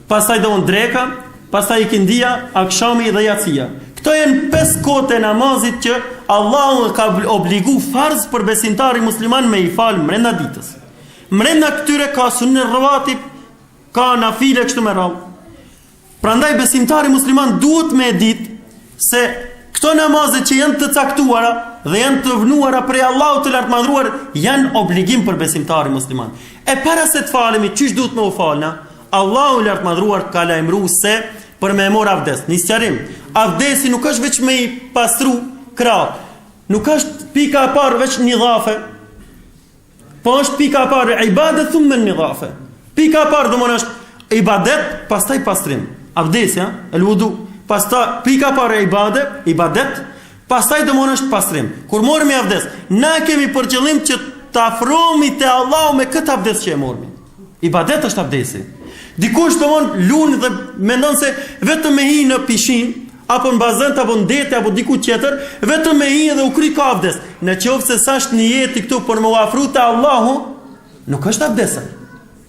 pastaj domon dreka, pastaj ikindia, akshami dhe yatsia. Këto janë 5 kohët e namazit që Allahu ka obligu farz për besimtari musliman me i fal brenda ditës. Brenda këtyre ka sunne rawatib, ka nafile kështu me radhë. Prandaj besimtari musliman duhet me ditë se këto namazet që janë të caktuara dhe janë të vënuara prej Allahut të lartë madhruar janë obligim për besimtarin musliman. E para se të falemi, çish duhet me u falna? Allahu i lartë madhruar ka lajmëruar se për me mor avdes. Në sqarim, avdesi nuk është veç me i pastru krahët. Nuk është pika e parë veç një dhafe, po është pika e parë ibadet thumma nidhafe. Pika e parë domon është ibadet, pastaj pastrim. Avdesja, el wudu. Pastaj pika parë ibadet, pastaj domon është pastrim. Kur morëm avdes, na kemi për qëllim që të afrohemi te Allahu me këtë abdes që e morëm. Ibadet është abdesi. Dikush domon lun dhe mendon se vetëm me hi në pishin, apo në bazën apo në det apo diku tjetër, vetëm me hi dhe u kry ka abdes. Në qoftë se sa është niyeti këtu për me u afru te Allahu, nuk është abdesa.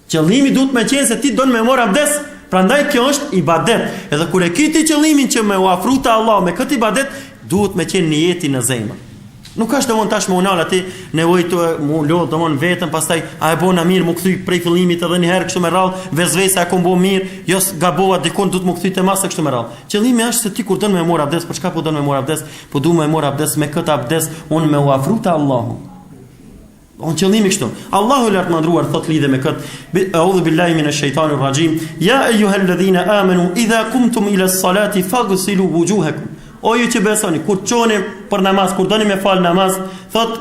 Qëllimi duhet me qenë se ti don me mor abdes. Prandaj kjo është ibadet. Edhe kur e kiti qëllimin që me u afru te Allah me këtë ibadet, duhet me qenë niyeti në zemër. Nuk është domon tash me unal aty nevojë të mu lodh domon vetëm, pastaj a e bona mirë, mu kthy prej fillimit edhe një herë kështu me radhë, vezvesa e kombo mirë, jo gabova dikon duhet mu kthy te masa kështu me radhë. Qëllimi është se ti kur don me mor abdes, për çka po don me mor abdes? Po du me mor abdes me këtë abdes, unë me u afru te Allahu. On qëllimi kështu. Allahu i lartë madhruar thot lidhe me këtë: A'udhu billahi minash shaitanir rajim. Ya ayyuhalladhina amanu idha qumtum ila as-salati faghsilu wujuhakum. O ju që besoni, kur çoni për namaz, kur doni me fal namaz, thot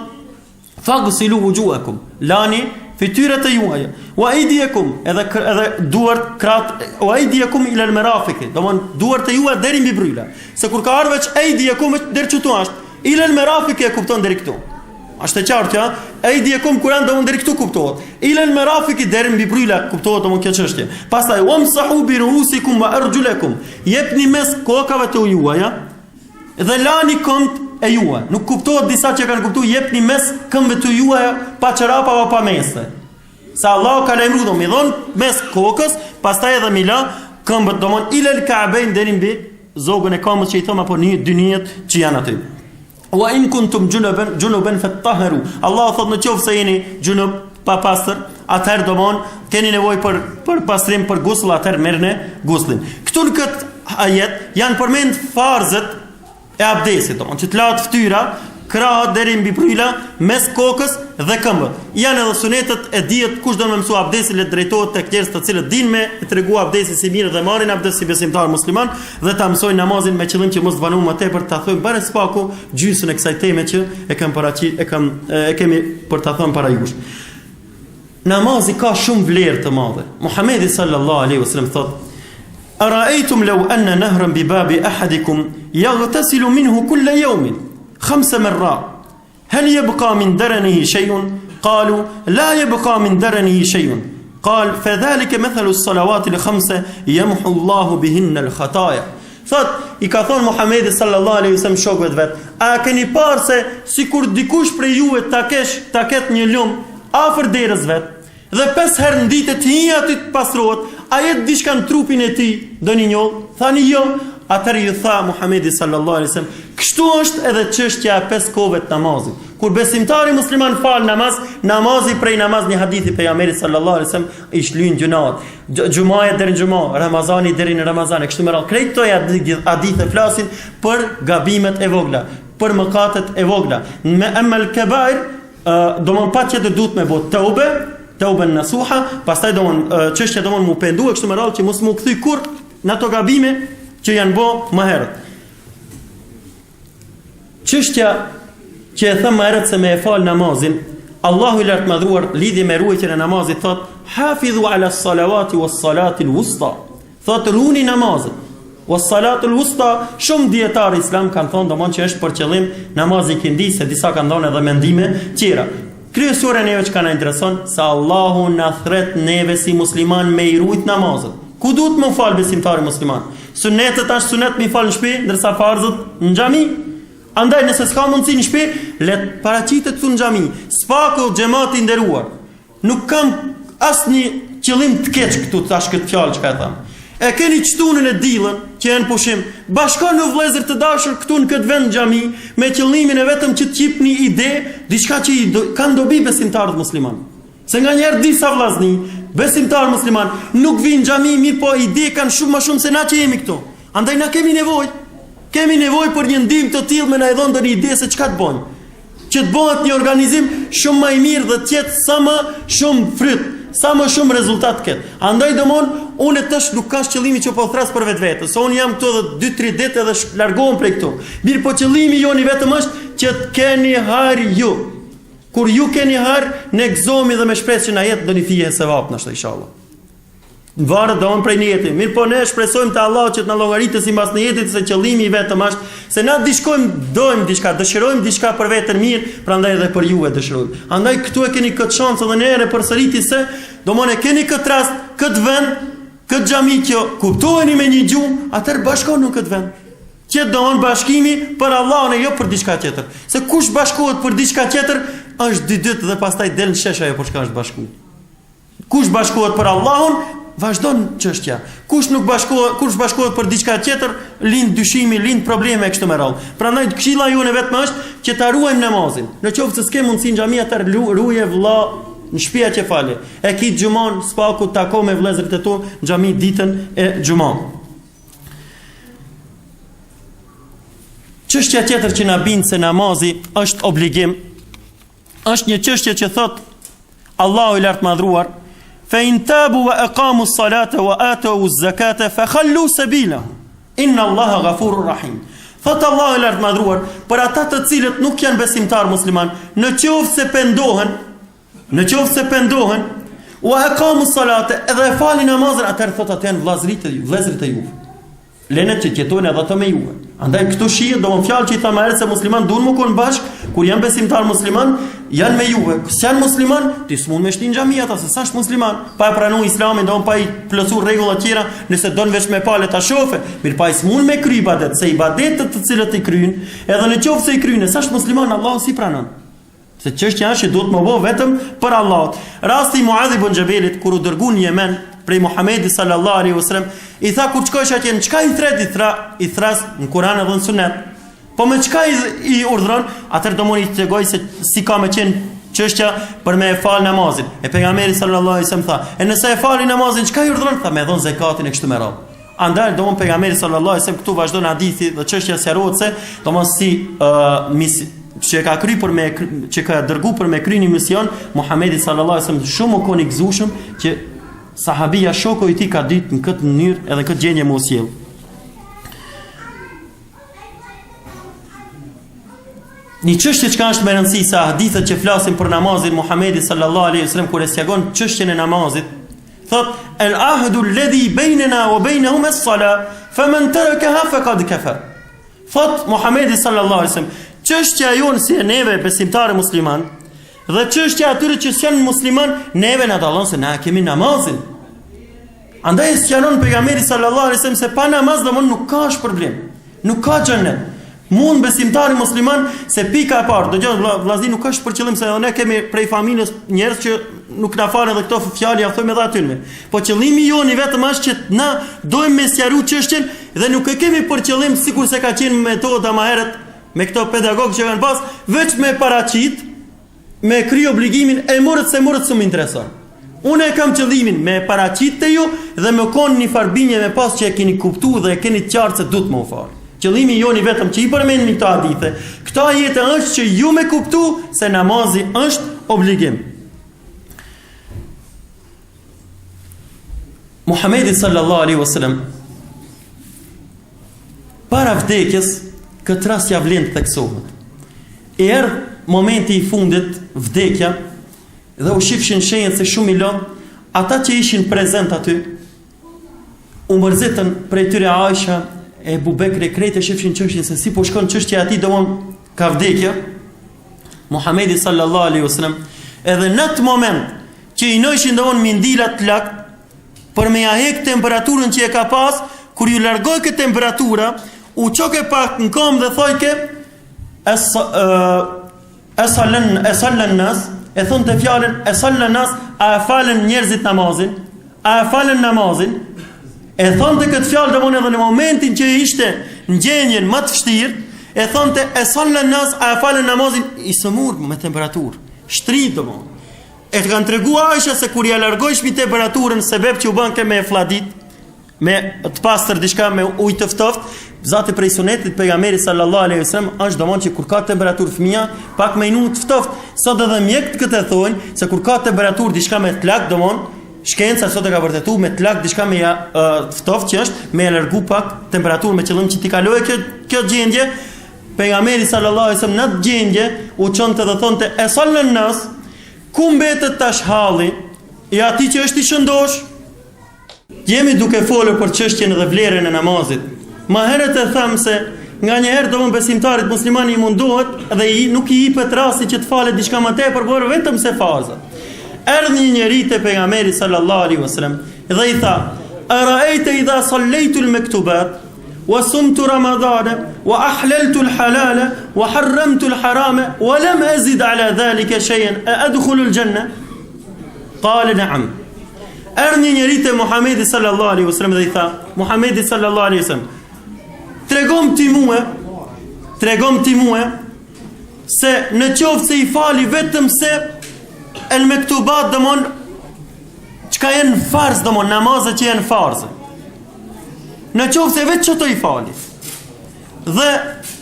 faghsilu wujuhakum. Lani fytyrat e juaja. Wa aydiyakum, edhe duart krat, wa aydiyakum ila al-marafiq. Domon duart e juaja deri mbi bryla. Se kur ka ardhur veç aydiyakum deri këtu është, ila al-marafiq e kupton deri këtu. Ashtë e qartë, ja? Ejdi e kumë kuran dhe mund deri këtu kuptohet. Ilen me rafiki deri mbi bryla kuptohet dhe mund kjo qështje. Pastaj, wamsahu bi ruusikum wa arjulakum. Jepni mes kokave të juaja dhe lani këmbët e juaj. Nuk kuptohet disa që kanë kuptuar jepni mes këmbëve të juaja pa çorapa apo pa mese. Sa Allah ka lajmëruar mi dhon mes kokës, pastaj edhe mi la këmbët domon ilal ka'bayn deri mbi zogën e këmbës që i thon apo një dyniet që janë aty. Wa in kuntum junuban fattahiru. Allah thot në qoftë se jeni junub pa pastër, atëherë domon keni nevojë për pastrim, për gusl, atëherë merrni guslin. Këtu në këtë ajet janë përmend farzët e abdesit, domon që të lahet fytyra, krahët deri mbi pryla, mes kokës dhe këmbët. Janë edhe sunetet e dihet kush do të mësoj abdesin le drejtohet tek njerëz të cilët dinë me tregu abdesin si mirë dhe marrin abdes si besimtar musliman dhe ta mësojnë namazin me qëllim që mos të vanohen më tepër, ta thojmë bare spaku gjysmën e kësaj teme që e kemi për ta thënë para jush. Namazi ka shumë vlerë të madhe. Muhamedi sallallahu alaihi wasallam thotë: "Ara'aytum law anna nahran bi babi ahadikum yaghtasilu minhu kull yawmin 5 مرات هل يبقى من درنه شيء؟ قالوا لا يبقى من درنه شيء. قال فذلك مثل الصلوات الخمس يمحو الله بهن الخطايا." Thot, i ka thonë Muhamedi sallallahu alaihi wasallam shokëve të vet: "A keni parë se sikur dikush prej juve ta ketë një lum afër derës vet dhe 5 herë në ditë të hija aty të pastrohet, a jet diçka në trupin e tij doni njoll?" Thani jo. Atëherë ju tha Muhamedi sallallahu alaihi wasallam: "Kështu është edhe çështja e 5 kohëve të namazit. Kur besimtari musliman fal namazi prej namaz një hadithi pejgamberit sallallahu alaihi wasallam i shlyn gjunat. Xumaja deri në xumë, Ramazani deri në Ramazan. Kështu me radhë, krejt këto hadithe flasin për gabimet e vogla, për mëkatet e vogla. Me amal kebair, domon patjetër duhet me bot tauben nasuha, pastaj domon çështja domon mu pendua kështu me radhë që mos mu kthy kurr në ato gabime që janë bo më herët. Çështja që e thëmë më herët se me e fal namazin, Allahu i lartë madhruar lidhje me ruajtjen e namazit thot: "Hafidhu ala salawati was salati al-wusta." Thot runi namazin. Was salatu al-wusta, shumë dietar islam kanë thonë domon që është për qëllim namazi ikindi, se disa kanë dhënë edhe mendime tjera. Kryesore neve që kanë intereson se Allahu na thret neve si musliman me i rujt namazet. Ku duhet më fal besimtari musliman? Sunetet është sunet mi fal në shtëpi, ndërsa farzët në xhami. Andaj nëse s'ka mundësi në shtëpi, let paraqitet këtu në xhami. Spaku xhamati i nderuar. Nuk kam asnjë qëllim të keq këtu tash këtë fjalë që ka thënë. E keni çtunën e dillën që janë pushim. Bashkon në vëllezër të dashur këtu në këtë vend xhami me qëllimin e vetëm që të qipni ide, diçka që kanë dobi besimtarët musliman. Se nga njerë disa vllazni, besimtar musliman, nuk vinë xhami, mirë po ide kanë shumë më shumë se na që jemi këtu. Andaj na kemi nevojë për një ndihmë të tillë me na i dhënë ndonjë ide se çka të bëjmë. Që të bëhet një organizim shumë më i mirë dhe të jetë sa më shumë fryt, sa më shumë rezultat ketë. Andaj domon, unë tash nuk ka qëllimi që po thras për vetvete, se unë jam këtu edhe 2-3 ditë edhe largohem prej këtu. Mirë po qëllimi joni vetëm është që të keni har ju. Kur ju keni har, ne gëzohemi dhe me shpresë që na jetë do një fije e sevap nështë inshallah. Varet domon prej niyetit. Mirë po ne shpresojmë te Allahu që të na llogaritë sipas niyetit, se qëllimi i vetëm është se na dojmë diçka, dëshirojmë diçka për veten mirë, prandaj edhe për juve dëshirojmë. Andaj këtu e keni këtë shans edhe ne e përsëriti se domon e keni këtë rast, këtë vend, këtë xhami që kuptoheni me një gjuhë, atëherë bashkoni në këtë vend. Që domon bashkimi për Allahun e jo për diçka tjetër. Se kush bashkohet për diçka tjetër, është 2 ditë dhe pastaj del në shesh ajo për çka është bashkuar. Kush bashkohet për Allahun, vazhdon çështja. Kush bashkohet për diçka tjetër, lind dyshimi, lind probleme kështu me radhë. Prandaj këshilla jone vetëm është që ta ruajmë namazin. Në qoftë se s'ke mundsi në xhami, atë ruaje vëlla në shtëpia që fale. E ki xhumon, spaku tako me vëllezërit e tu në xhami ditën e xhumon. Çështja tjetër që na bin se namazi është obligim, është një çështje që thot Allahu i lartë madhruar: "Fa in tabu wa aqamu as-salata wa atu az-zakata fa khallu sabila inna Allaha ghafurur rahim." Thot Allahu i lartë madhruar për ata të cilët nuk janë besimtar musliman, në qoftë se pendohen, wa aqamu as-salata, edhe falin namazin, atëherë thot atë janë vëllezërit e juve. Lenet që jetojnë edhe ato me juve. Andaj këtu shihet domon fjalë që i tha më herët se musliman duhen më kon bashk, kur janë besimtar musliman, janë me juve. Kur janë musliman, ti s'mund me shtin xhamia ata se sa është musliman, pa e pranuar Islamin, domon pa i plotësuar rregulla të tjera, nëse don veç me palë ta shofe, mirë pa i s'mund me kry ibadet, se ibadetet të cilët i kryjnë, edhe në qoftë se i kryjnë, sa është musliman, Allahu si pranon. Se çështja është që duhet më bëj vetëm për Allah. Rasti i Muadh ibn Jabelit kur u dërguan në Yemen prej Muhamedit sallallahu alaihi wasallam, i tha kur shkosh atje, çka i thret i thras në Kur'an edhe në Sunet. Po me çka i urdhron, atëherë do mund i tregoj se si ka me qenë çështja për me fal namazin. E pejgamberi sallallahu alaihi wasallam tha, e nëse e fali namazin, çka i urdhron? Tha me dhon zakatin e kështu me radhë. Andaj do pejgamberi sallallahu alaihi wasallam këtu vazhdon hadithi dhe çështja sqarohet se domos si që ka kry për me që ka dërgu për me kry një mision, Muhamedi sallallahu alaihi wasallam shumë u koni gëzueshëm që sahabia shoku i tij ka ditë në këtë mënyrë edhe këtë gjendje mos sjell. Një çështje që është me rëndësi sa hadithet që flasin për namazin, Muhamedi sallallahu alaihi wasallam kur e sqaron çështjen e namazit, thot el ahdu alladhi baynana wa baynahum as-salah faman tarakaha faqad kafar. Thot Muhamedi sallallahu alaihi wasallam, çështja jonë si e neve besimtarë musliman dhe çështja atyre që janë musliman, neve na dallon se na kemi namazin. Andaj sqaron pejgamberi sallallahu alaihi wasallam se pa namaz domon nuk ka as problem, nuk ka xhenet. Mund besimtari musliman se pika e parë, dëgjoni vllazni, nuk është për qëllim se ne kemi prej familjes njerëz që nuk na falen dhe këto fjalë ja thojmë edhe atyre. Po qëllimi joni vetëm është që na dojmë me sqaru çështjen dhe nuk e kemi për qëllim sikur se ka qenë metoda më herët me këto pedagogë që kanë pas, veç me paraqit, me kry obligimin e morët se më intereson. Unë e kam qëllimin me paraqit te ju dhe më kon një farbinje me pas që e keni kuptuar dhe e keni qartë se duhet më u fal. Qëllimi joni vetëm që i përmendni këto hadithe. Këto ajete është që ju me kuptu se namazi është obligim. Muhamedi sallallahu alaihi wasallam para vdekjes këtë rast ja vlen të theksohet. Erdh momenti i fundit, vdekja, dhe u shifshin shenjat se shumë i lodh, ata që ishin prezent aty u mërzitën prej tyre Aisha e Ebu Bekri, krejtë e shifshin çështjen se si po shkon çështja e atij, domon ka vdekja. Muhamedi sallallahu alaihi wasallam edhe në atë moment që i nojshin domon mindilat të lakt për me ja hek temperaturën që e ka pas, kur ju largoi këtë temperatura, u çoke pak në kom dhe thojke esallen nas, e thonë të fjalën esallen nas, a e falen njerëzit namazin, a e falen namazin. E thonë të këtë fjallë dëmon edhe në momentin që ishte në gjenjen më të vështirë, e thonë të e salën nas, a e falën namazin i sëmur me temperaturë, shtrit dëmon. E të kanë të regu Aisha se kur ja largojsh mi temperaturën, sebeb që u ban ke me fladit, me të pastër diçka me ujë të ftoft, zati prej sunetit pejgamberi sallallahu alaihi wasallam është dëmon që kur ka temperaturë fëmia, pak me ujë të ftoft. Sot edhe mjekët këtë thonë se kur ka temperaturë diçka me të lak dëmon, shkenca sot e ka vërtetu me të lak diçka me ftoft që është me largu pak temperaturë me qëllim që t'i kalojë kjo gjendje. Pejgamberi sallallahu alaihi wasallam në atë gjendje u çonte dhe thonte e salën nas, ku mbetet tash halli i atij që është i shëndosh? Jemi duke folur për çështjen dhe vlerën e namazit. Më herët e them se nganjëherë domon besimtarit muslimani i mundohet dhe nuk i jepet rasti që të falet diçka më tepër, por vetëm se farza. Erdhi një njeri te pejgamberi sallallahu alaihi wasallam dhe i tha: "Ara'ayta idha sallaytu al-maktubat wa sumtu ramadana wa ahlaltu al-halala wa harramtu al-harama wa lam azid ala dhalika shay'an adkhulu al-janna?" Qala na'am. Erdhi një njeri te Muhamedi sallallahu alaihi wasallam dhe i tha: "Muhamedi sallallahu alaihi wasallam, tregom ti mua se në qoftë se i fali vetëm se el mektubat dëmon çka janë farz, dëmon namazet që janë farz, në qoftë se vetë çto i fali dhe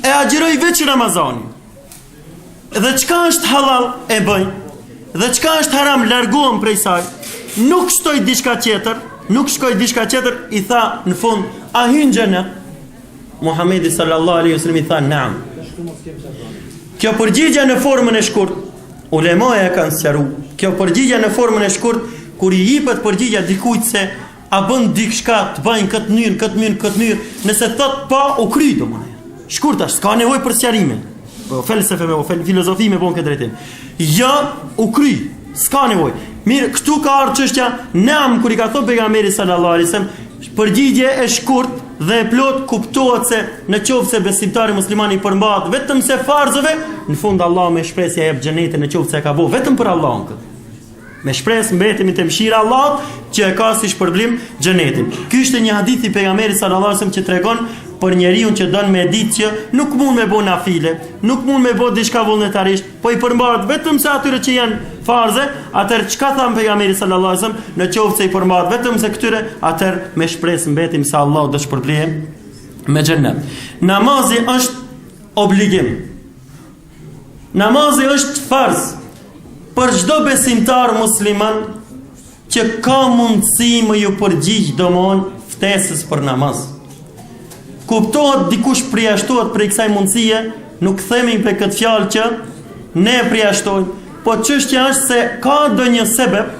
e agjëroj veç Ramazanin, dhe çka është halal e bëj dhe çka është haram largohem prej saj, nuk shkoj diçka tjetër, i tha në fund: "A hyn xhenet?" Muhamedi sallallahu alaihi wasallam i tha: "Naam." Kjo përgjigje në formën e shkurt, ulemaja e kanë sqaruar. Kjo përgjigje në formën e shkurt, kur i jepet përgjigja dikujt se a bën diçka të bëjnë këtë mënyrë, nëse thot pa, u kry domosdoshmë. Shkurt është, s'ka nevojë për sqarime. Po felsefe me filozofi me bon këtë drejtim. Ja, u kry, s'ka nevojë. Mirë, këtu ka ardhur çështja naam, kur i ka thënë pejgamberi sallallahu alaihi wasallam, përgjigje e shkurt dhe e plot kuptohet se në qoftë se besimtari muslimani i përmbahet vetëm se farzëve, në fund Allah me shpresë ja jep xhenetin, në qoftë se ka bëu vetëm për Allahun këtë. Me shpresë mbetemi te mëshira e Allahut që e ka si shpërblim xhenetin. Ky është një hadith i pejgamberit sallallahu alajhi wasallam që tregon për njeriu që don me ditë që nuk mund me bë nafile, nuk mund me bë diçka vullnetarisht, po i përmbahet vetëm se atyre që janë farze. Atëherë çka tha pejgamberi sallallahu alajhi wasallam, në qoftë se i përmbahet vetëm se këtyre, atëherë me shpresë mbetim se Allahu do shpërblejë me xhenet. Namazi është obligim. Namazi është farz për çdo besimtar musliman që ka mundësi më ju përgjigj domon ftesës për namaz. Kuptohet dikush përjashtohet për kësaj mundësie, nuk themi për këtë fjalë që ne përjashtojmë, po çështja është se ka ndonjë sebeb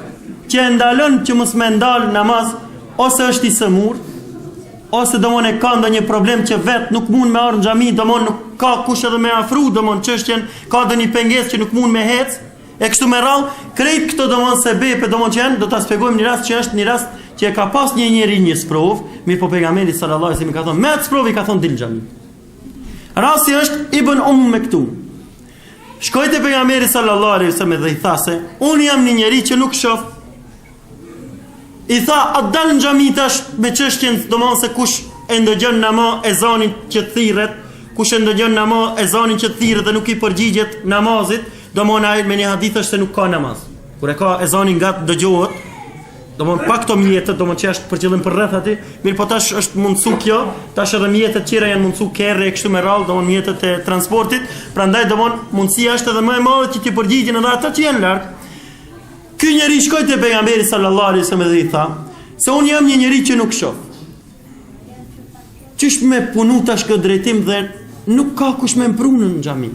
që e ndalon që mos më ndal namaz, ose është i sëmur, ose domon e ka ndonjë problem që vet nuk mund me ardh në xhami, domon nuk ka kush edhe me afru, domon çështjen ka ndonjë pengesë që nuk mund me hec, e kështu me radhë, krejt këto domon sebepe domon që janë, do ta shpjegojmë një rast që është një rast që e ka pas një njeri një sprov, mirë po pejgamberi sallallahu alajhi wasallam ka thonë, me atë sprov i ka thonë dil xhami. Rasti është Ibn Mektum. Shkoi te pejgamberi sallallahu alajhi wasallam dhe i tha se unë jam një njeri që nuk shoh. I tha, a dal në xhami tash me çështjen domon se kush e ndëgjon namaz ezanin që thirret, kush e ndëgjon namaz ezanin që thirret dhe nuk i përgjigjet namazit, domon ai me një hadith është se nuk ka namaz. Kur e ka ezanin nga dëgjohet, domon pak to mjetet, domon që është për qëllim për rreth aty, mirë po tash është mundsu kjo, tash edhe mjetet tjera janë mundsu kerre kështu me radhë, domon mjetet e transportit, prandaj domon mundësia është edhe më e madhe që ti përgjigjen edhe ata që janë larg. Ky njeri shkoi te pejgamberi sallallahu alaihi wasallam dhe i tha, se unë jam një njeri që nuk shoh. Çish me punu tash këtë drejtim dhe nuk ka kush me mprunën në xhami.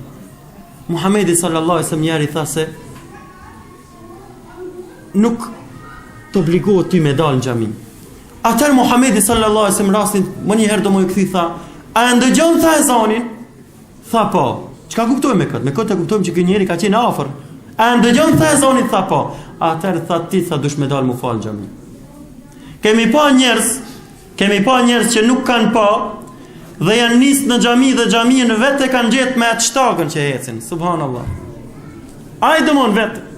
Muhamedi sallallahu alaihi wasallam njeri tha se nuk të obligohet ty me dal në xhami. Atëherë Muhamedi sallallahu alaihi wasallam rastin më një herë do më kthi tha, a e ndëgjon tha ezanin? Tha po. Çka kuptojmë me këtë? Me këtë e kuptojmë që ky njeri ka qenë afër. A ndëgjon tha ezanin? Tha po. Atëherë tha ti tha dush me dal më fal në xhami. Kemi pa njerëz që nuk kanë pa dhe janë nisë në xhami dhe xhamin vetë kanë gjetë me atë shtakën që ecin. Subhanallah. Ai domon vetë.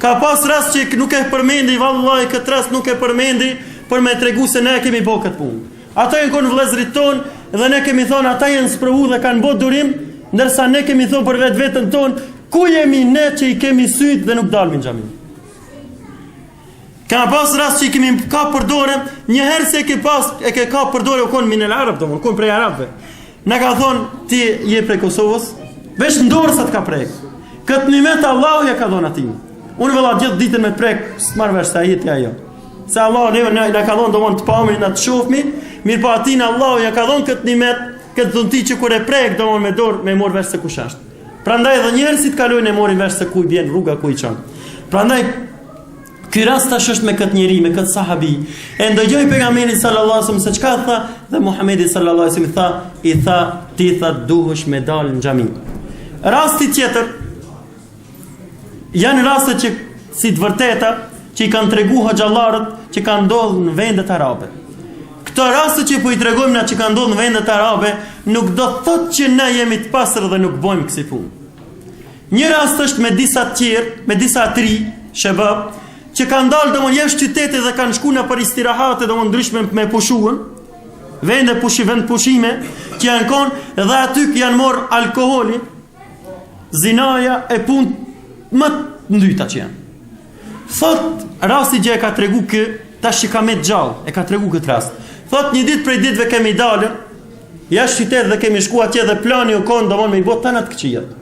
Ka pas rast që nuk e përmendi, vallahi këtë rast nuk e përmendi për me tregu se ne kemi bërë këtë punë. Ata janë konë vëllezrit ton dhe ne kemi thonë ata janë sprovu dhe kanë bërë durim, ndërsa ne kemi thonë për vetveten ton, ku jemi ne që i kemi syt dhe nuk dalmi në xhami. Ka pas rast që i kemi ka përdore, një herë se e ke ka përdore u konë minel arab, do më konë prej arabëve. Na ka thonë ti je prej Kosovës, vesh ndorë sa të ka prek. Këtë nimet Allahu ja ka thonë ati. Unë vëlla gjithë ditën me prek, s'marrë vesh sa jeti ajo. Se Allah na ka thonë do më të pamri, na të shofmi, mirë pa ati në Allahu ja ka thonë këtë nimet, këtë dhënti që kur e prek do më me dorë me morë vesh se kush ashtë. Prandaj edhe njerëzit kalojnë e morin vesh se ku i bjen rruga ku i çon. Prandaj ky rast tash është me këtë njeri, me këtë sahabi. E ndëgjoi pejgamberin sallallahu alajhi wasallam se çka tha dhe Muhamedi sallallahu alajhi wasallam i tha ti tha duhesh me dal në xhami. Rasti tjetër janë raste që si të vërteta që i kanë treguar hoxhallarët që kanë ndodhur në vendet arabe. Këto raste që po i tregojmë na që kanë ndodhur në vendet arabe nuk do thotë që na jemi të pastër dhe nuk bëjmë kësi punë. Një rast është me disa të tjerë, me disa tri, shebab, që kanë dalë domon jashtë qytetit dhe kanë shkuar në për istirahate domon ndryshme me pushuën, vend pushime që janë konë dhe aty janë marrë alkooli, zinaja e punë më të ndyta që janë. Thot rasti që e ka tregu kë, tash që ka me gjallë, e ka tregu këtë rast. Thot një ditë prej ditëve kemi dalë, jashtë qytet dhe kemi shku atje dhe plani u konë domon me i botë tanat këqijat.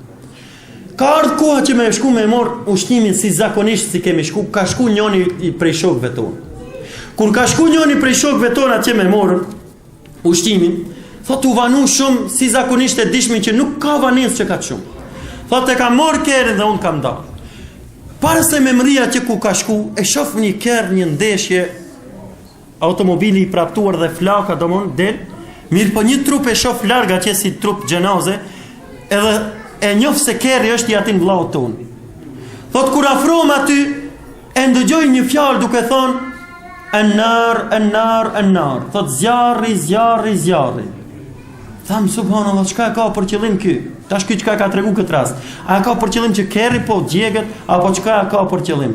Ka ardhë koha që me shku me morë ushqimin si zakonisht si kemi shku, ka shku njoni i prej shokëve tonë. Kur ka shku njoni prej shokëve tonë atje me morën ushqimin, thot u vanu shumë si zakonisht e dishmin që nuk ka vanes që ka të shumë. Thot e ka morë kerën dhe unë kam dalë. Para se me mëria që ku ka shku, e shof një kerë, një ndeshje, automobili i praptuar dhe flaka domon del, mirë po një trup e shof larga që si trup gjenaze, edhe e njof se kerri është i atin vllau tonë. Thot kur afrohem aty, e ndëgjoj një fjalë duke thonë enar. Thot zjarri. Tham subhanallah, çka ka për qëllim ky? Tash ky çka ka tregu këtë rast? A ka për qëllim që kerri po djeget apo çka ka për qëllim?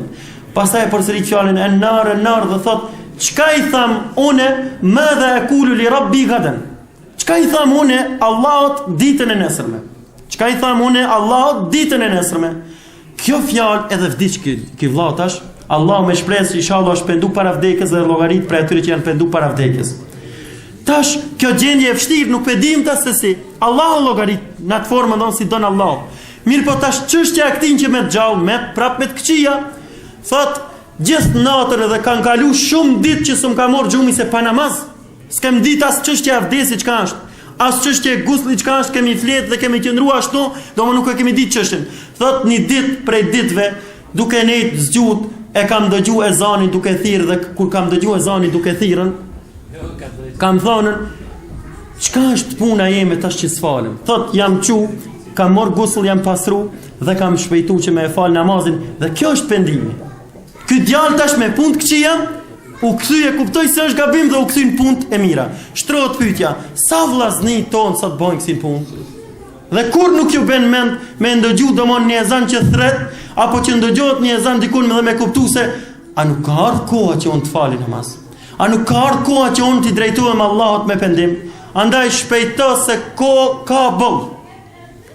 Pastaj përsërit fjalën enar dhe thot, çka i tham unë, madha aqulu li rabbi gadan? Çka i tham unë Allahut ditën e nesërme? Çka i tham unë Allahut ditën e nesërme? Kjo fjalë edhe vdiq ky vllau tash. Allah me shpresë inshallah është pendu para vdekjes dhe llogarit për atyre që janë pendu para vdekjes. Tash kjo gjendje e vështirë nuk e dim ta se si. Allahu llogarit në atë formë ndon si don Allah. Mirë po tash çështja e këtij që me gjallë, prap me të këqija, thot gjithë natën edhe kanë kalu shumë ditë që s'm ka marrë gjumi se pa namaz. S'kem ditë as çështja e vdesit çka është, as çështja e guslit çka është, kemi fletë dhe kemi qëndruar ashtu, domo nuk e kemi ditë çështën. Thot një ditë prej ditëve, duke nejt zgjut, e kam dëgju ezanin duke thirrë dhe kur kam dëgju ezanin duke thirrën, kam thonën, çka është puna jeme tash që s'falem? Thot jam qu, kam marrë gusull, jam pasru dhe kam shpejtu që me e fal namazin dhe kjo është pendimi. Ky djalë tash me punë të këqija u kthy e kuptoi se është gabim dhe u kthy në punë e mira. Shtrohet pyetja, sa vllazni ton sot bojnë kësin punë? Dhe kur nuk ju bën mend me ndëgju domon një ezan që thret, apo që ndëgjohet një ezan dikun dhe me kuptu se a nuk ka ardhur koha që unë të fali namaz? A nuk ka ardhur koha që unë t'i drejtohem Allahut me pendim? Andaj shpejto se ko ka boll.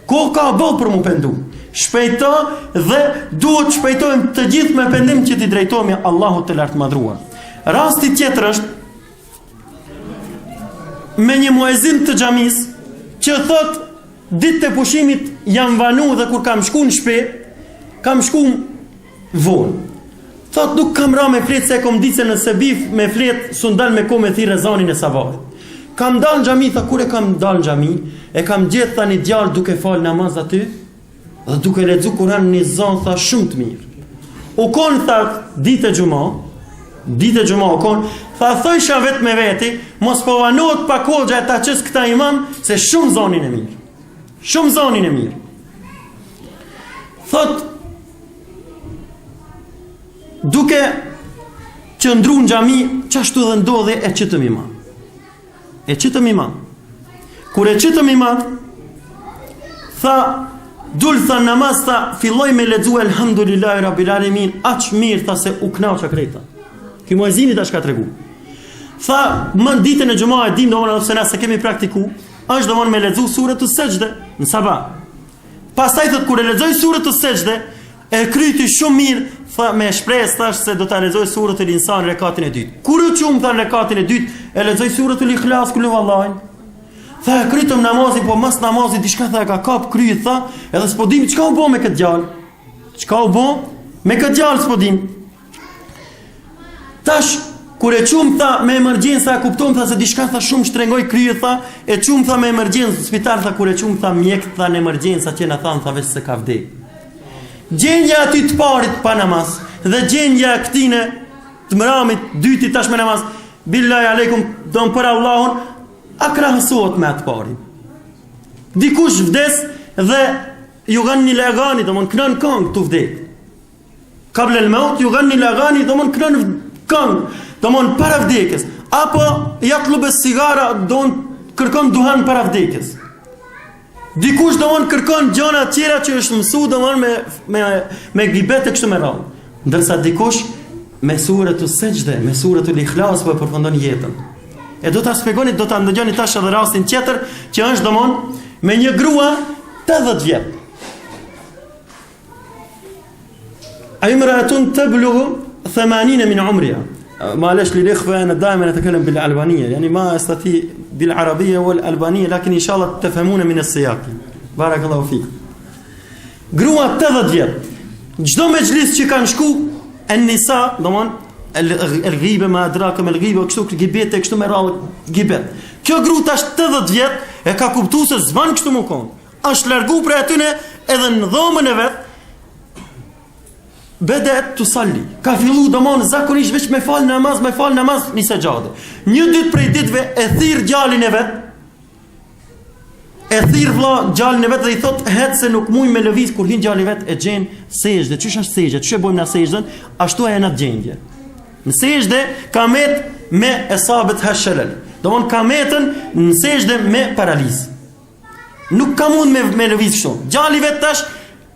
Ko ka boll për mu pendu. Shpejto dhe duhet shpejtojmë të gjithë me pendim që t'i drejtohemi Allahut të lartë madhruar. Rasti tjetër është me një muezin të xhamis që thot ditë të pushimit jam vanu dhe kur kam shku në shtëpi, kam shku vonë. Thot nuk kam ra me fletë se e kom ditë se nëse bif me fletë su ndal me ko me thirë ezanin e sabahit. Kam dal në xhami, tha kur e kam dal në xhami, e kam gjetë tha një djalë duke fal namaz aty dhe duke lexu Kur'an një zon tha shumë të mirë. U kon tha ditë e xhumë u kon, tha thojsha vetë me veti, mos po vanohet pa kohë ta çes këta imam se shumë zonin e mirë. Shumë zonin e mirë. Thot duke qëndru në xhami, çashtu dhe ndodhi e çitëm imam. Kur e çitëm imam, tha dul tha namaz, tha filloj me lexu elhamdulillahi rabbil alamin, aq mirë tha se u knaqja krejta. Ky muezini tash ka tregu. Tha më ditën e xumah e dim domon se na se kemi praktiku, është domon me lexu surën Sejdë në sabah. Pastaj thot kur e lexoj surën Sejdë, e kryti shumë mirë, tha me shpresë thash se do ta lexoj surën Al-Insan rekatin e dytë. Kur u çum tha rekatin e dytë, e lexoj surën Al-Ikhlas kullu vallahin. Tha e krytëm namazin, po mas namazin diçka tha e ka kap kryet tha, edhe s'po dim çka u bë me këtë djalë. Çka u bë me këtë djalë s'po dim. Tash kur e çum tha me emergjencë, e kupton tha se diçka tha shumë shtrengoi kryet tha, e çum tha me emergjencë në spital tha kur e çum tha mjek tha në emergjencë që na than tha vetë se ka vdek. Gjendja aty të parit pa namaz dhe gjendja këtine të mramit dyti tash me namaz, billahi aleikum don për Allahun, a krahësohet me atë parin. Dikush vdes dhe ju ganni lagani, domon knon këngë tu vdek. Qabla al-maut ju ganni lagani, domon knon këngë, domon para vdekjes, apo yatlub as-sigara, don kërkon duhan para vdekjes. Dikush domon kërkon gjëra të tjera që është mësuar domon me gibet e kështu me radhë. Ndërsa dikush me surën Sejdë, me surën Al-Ikhlas po përfundon jetën. E do ta shpjegoni, do ta ndëgjoni tash edhe rastin tjetër që është domon me një grua 80 vjet. امرأة تبلغ 80 من عمرها. معلش للإخوة أنا دائما أتكلم بالألبانية، يعني ما أستطيع بالعربية والألبانية، لكن إن شاء الله تفهمون من السياق. بارك الله فيك. grua 80 vjet. Çdo mexhlis që kanë shku an-nisa, domon el-ghiba ma adraka el-ghiba, kështu gibet kështu me radhë gibet. Kjo grua tash 80 vjet e ka kuptuar se s'van kështu më kon. Është largu prej atyne edhe në dhomën e vet. Bedet të salli. Ka fillu domon zakonisht veç me fal namaz një sejdë. Një ditë prej ditëve e thirr djalin e vet. E thirr vlla djalin e vet dhe i thot het se nuk muj me lëviz kur hin djali vet e gjen sejdë. Çish është sejdë? Ç'e bëjmë na sejdën? Ashtu e na gjendje. Në sejdë kamet me esabet hashalal. Domon kametën në sejdë me paralizë. Nuk ka mund me lëviz kështu. Djali vet tash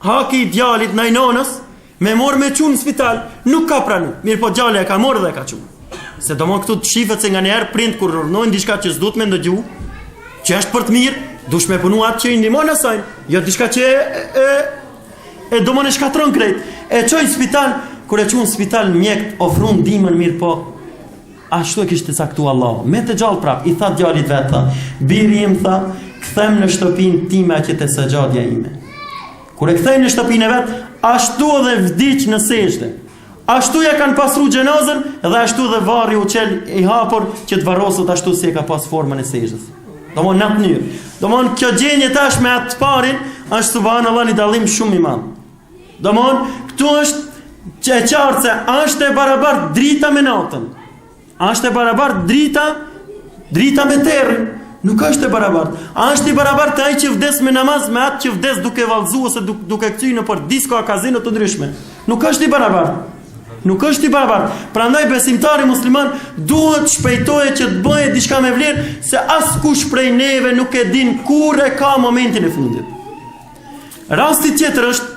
haki djalit ndaj nonës me morë me qunë në spital, nuk ka pranu. Mirë po gjale e ka morë dhe ka qunë. Se do mon këtu të shifet se nga njerë prind kur rurnojnë diçka që s'dut me ndëgju, që është për të mirë, dush me punu atë që i ndimon asajnë, jo diçka që e do mon e shkatron krejt. E qojnë spital, kur e qunë në spital mjekt, ofrun dimën mirë po, ashtu e kishtë të caktu Allah. Me të gjallë prap, i tha djallit vetë, tha, biri im tha, këthem në shtëpin time a që të sëgjadja ime. Kur e kthejnë në shtëpinë e vet, ashtu edhe vdiq në sejdë. Ashtu ja kanë pasru xhenazën dhe ashtu dhe varri u qel i hapur që të varroset ashtu si e ka pas formën e sejdës. Domthon në atë mënyrë. Domthon kjo gjendje tash me atë parin është subhanallahu një dallim shumë i madh. Domthon këtu është e qartë se është e barabartë drita me natën. Është e barabartë drita me terrin. Nuk është e barabartë. Është i barabartë ai që vdes me namaz me atë që vdes duke vallëzuar ose duke kthyer në për disko a kazino të ndryshme. Nuk është i barabartë. Nuk është i barabartë. Prandaj besimtari musliman duhet shpejtohet që të bëjë diçka me vlerë, se askush prej neve nuk e din kur e ka momentin e fundit. Rasti tjetër është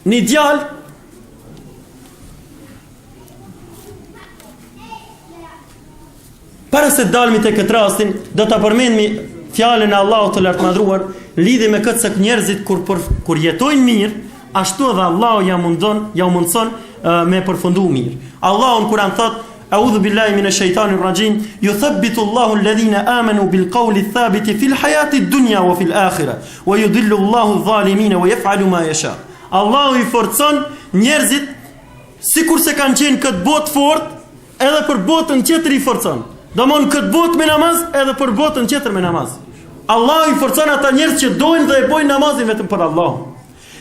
një djalë para se dalmi te këtë rastin, do ta përmendmi fjalën e Allahut të lartmadhruar lidhje me këtë se njerëzit kur jetojnë mirë, ashtu edhe Allahu ja mundson me përfundu mirë. Allahu në Kur'an thot: "A'udhu billahi minash shaitanir rajim, yuthabbitu Allahu alladhina amanu bil qawli thabiti fil hayati dunya wa fil akhirah, wa yudillu Allahu adh-dhalimin wa yaf'alu ma yasha." Allahu i forcon njerëzit sikur se kanë qenë këtë botë fort, edhe për botën tjetër i forcon. Domthon këtë botë me namaz, edhe për botën tjetër me namaz. Allahu i forcon ata njerëz që dojnë dhe e bojnë namazin vetëm për Allah.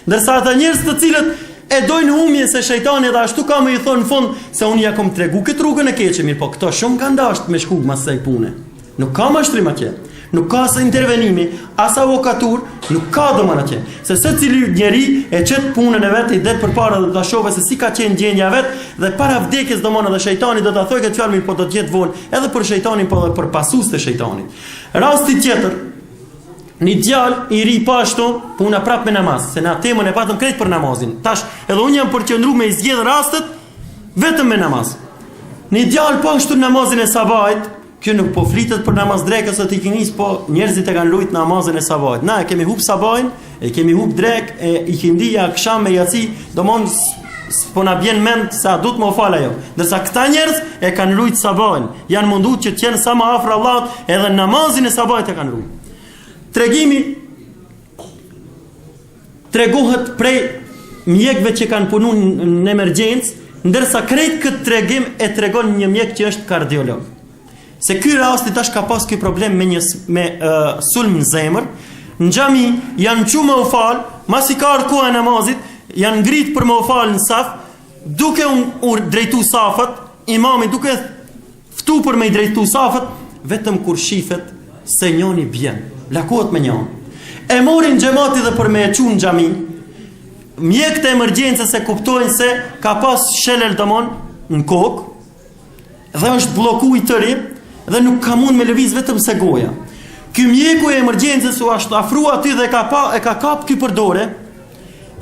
Ndërsa ata njerëz të cilët e dojnë humjen se shejtani dhe ashtu ka më i thonë në fund se unë ja kom tregu këtë rrugën e keqe, mirë, po këto shumë kanë dashur me shku mas saj pune. Nuk ka mashtrim atje. Nuk ka as intervenimi, as avokatur, nuk ka domon atje. Se secili njeri e çet punën e vet, i det përpara dhe ta shohë se si ka qenë gjendja vet dhe para vdekjes domon edhe shejtani do ta thojë këtë fjalë, po do të jetë vonë edhe për shejtanin, po edhe për pasues të shejtanit. Rasti tjetër, një djalë i ri pashtu, puna prap me namaz, se na temën e patëm krejt për namazin. Tash edhe unë jam përqendruar me zgjedh rastet vetëm me namaz. Një djalë pashtu namazin e sabahit. Kjo nuk po flitet për namaz drekës të ikinis, po njerëzit e kanë lujt namazin e sabahit. Na e kemi hub sabahin, e kemi hub drek, e ikindia, ksham me jaci, domon s'po na bjen mend sa du të më fal ajo. Ndërsa këta njerëz e kanë lujt sabahin, janë munduar që të qenë sa më afër Allahut, edhe namazin e sabahit e kanë lujt. Tregimi tregohet prej mjekëve që kanë punuar në emergjencë, ndërsa krejt këtë tregim e tregon një mjek që është kardiolog. Se ky rasti tash ka pas ky problem me sulm në zemër, në xhami janë çu më u fal, masi ka koha e namazit, janë ngrit për më u fal në saf, duke u drejtu safat, imami duke ftu për me i drejtu safat, vetëm kur shifet se njoni bjen, lakohet me njën. E morin xhamati dhe për me e çu në xhami, mjekët e emergjencës e kuptojnë se ka pas shelel domon në kokë dhe është blloku i tëri dhe nuk ka mund me lëviz vetëm se goja. Ky mjeku e emergjencës u ashtu afrua aty dhe e ka kap ky përdore.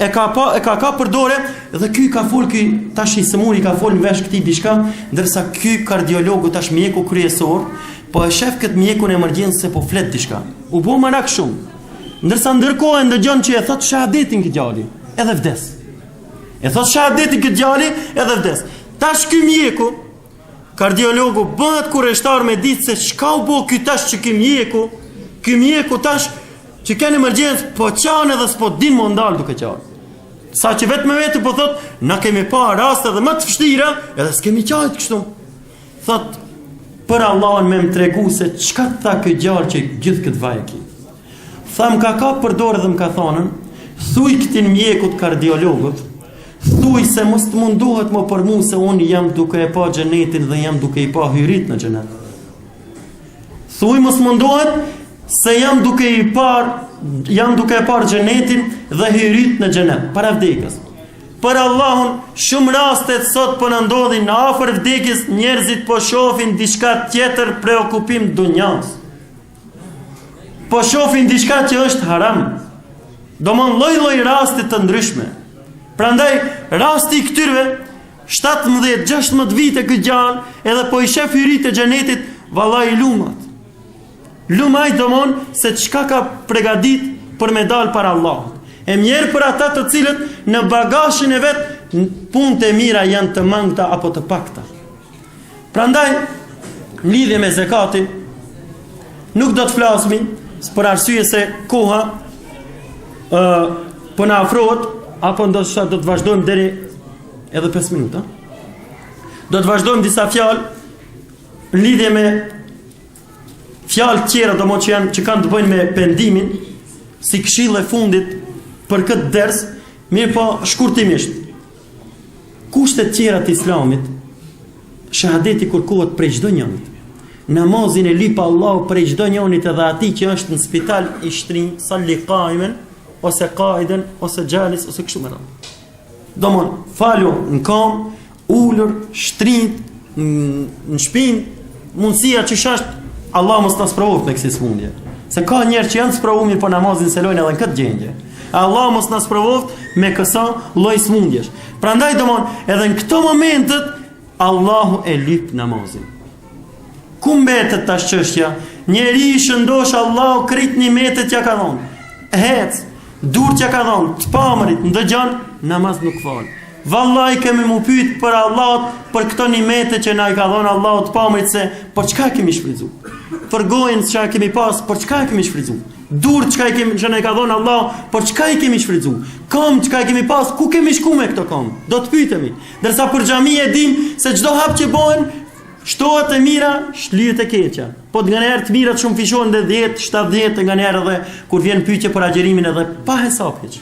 E ka kap përdore dhe ky ka fol, ky tash i sëmuri ka fol në vesh këtij diçka, ndërsa ky kardiologu tash mjeku kryesor po e shef këtë mjekun e emergjencës se po flet diçka. U bë marak shumë. Ndërsa ndërkohë ndëgjon që e thot shahadetin këtë djali, edhe vdes. E thot shahadetin këtë djali, edhe vdes. Tash ky mjeku kardiologu bëhet kurreshtar me ditë se çka u bë ky tash që ky mjeku tash që kanë emergjencë po qanë edhe s'po din më ndal duke qanë. Sa që vetë me vetë po thot, na kemi pa raste dhe më të vështira, edhe s'kemi qajt kështu. Thot, për Allahun me më tregu se çka tha ky djalë që gjithë këtë vaj e ki. Tham ka për dorë dhe më ka thonën, thuj këtin mjekut kardiologut, thuj se mos të mundohet më për mu se unë jam duke e pa xhenetin dhe jam duke i pa hyrit në xhenet. Thuj mos mundohet se jam duke e par xhenetin dhe hyrit në xhenet para vdekjes. Për Allahun, shumë rastet sot po na ndodhin në afër vdekjes, njerëzit po shohin diçka tjetër, preokupim dunjas. Po shohin diçka që është haram. Domon lloj raste të ndryshme. Prandaj rasti i këtyre 17-16 vite ky gjallë edhe po i shef hyrit e xhenetit, vallahi lumat. Lumaj domon se çka ka përgatit për me dal para Allahut. E mjerë për ata të cilët në bagazhin e vet punët e mira janë të mangëta apo të pakta. Prandaj në lidhje me zekatin nuk do të flasmi për arsye se koha po na afrohet, apo ndoshta do të vazhdojmë deri edhe 5 minuta. Do të vazhdojmë disa fjalë në lidhje me fjalë tjera që kanë të bëjnë me pendimin, si këshill e fundit për këtë ders, mirë po shkurtimisht. Kushtet tjera të Islamit, shahadeti kërkohet prej çdo njërit. Namazin e lipa Allahu prej çdo njërit, edhe atij që është në spital i shtrin, salli qaimen ose qaiden ose jalis ose kështu me radhë. Domon falu në kam, ulur, shtrit, në shpinë, mundësia që shashtë, Allah mos na sprovoft me kësi smundje. Se ka njerë që janë sprovuar po namazin se lojnë edhe në këtë gjendje. Allah mos na sprovoft me kësa lloj smundjesh. Prandaj domon, edhe në këto momentet Allahu e lip namazin. Ku mbetet tash çështja? Njeri i shëndosh Allahu krit nimetet ja ka dhënë. Hec, dur që ka dhënë, të pamërit, ndëgjon, namaz nuk fal. Vallahi kemi mu pyet për Allah, për këto nimete që na i ka dhënë Allahu të pamërit, se për çka kemi shfrytzu? Për gojën që kemi pas, për çka kemi shfrytzu? Dur që na i ka dhënë Allah, për çka i kemi shfrytzu? Kom që kemi pas, ku kemi shku me këto kom? Do të pyetemi. Derisa për xhami e dim se çdo hap që bëhen, shtohet e mira, shlyhet e keqja. Po nga njerë të mirat shumë fishohen dhe 10, 70 nga njerë edhe kur vjen pyetje për agjerimin edhe pa hesap hiç.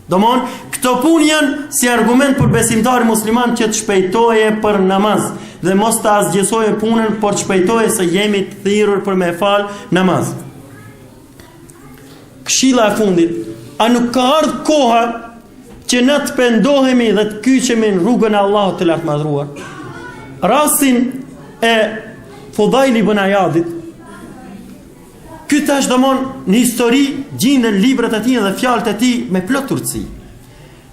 Domthon, këto punë janë si argument për besimtari musliman që të shpejtoje për namaz dhe mos të asgjësoje punën, por të shpejtoje se jemi të thirrur për me fal namaz. Këshilla e fundit, a nuk ka ardhur koha që ne të pendohemi dhe të kyçemi në rrugën e Allahut të lartëmadhruar? Rastin e Fudajl ibn Ayadit, ky tash domon në histori gjenden librat e tij dhe fjalët e tij me plot turci.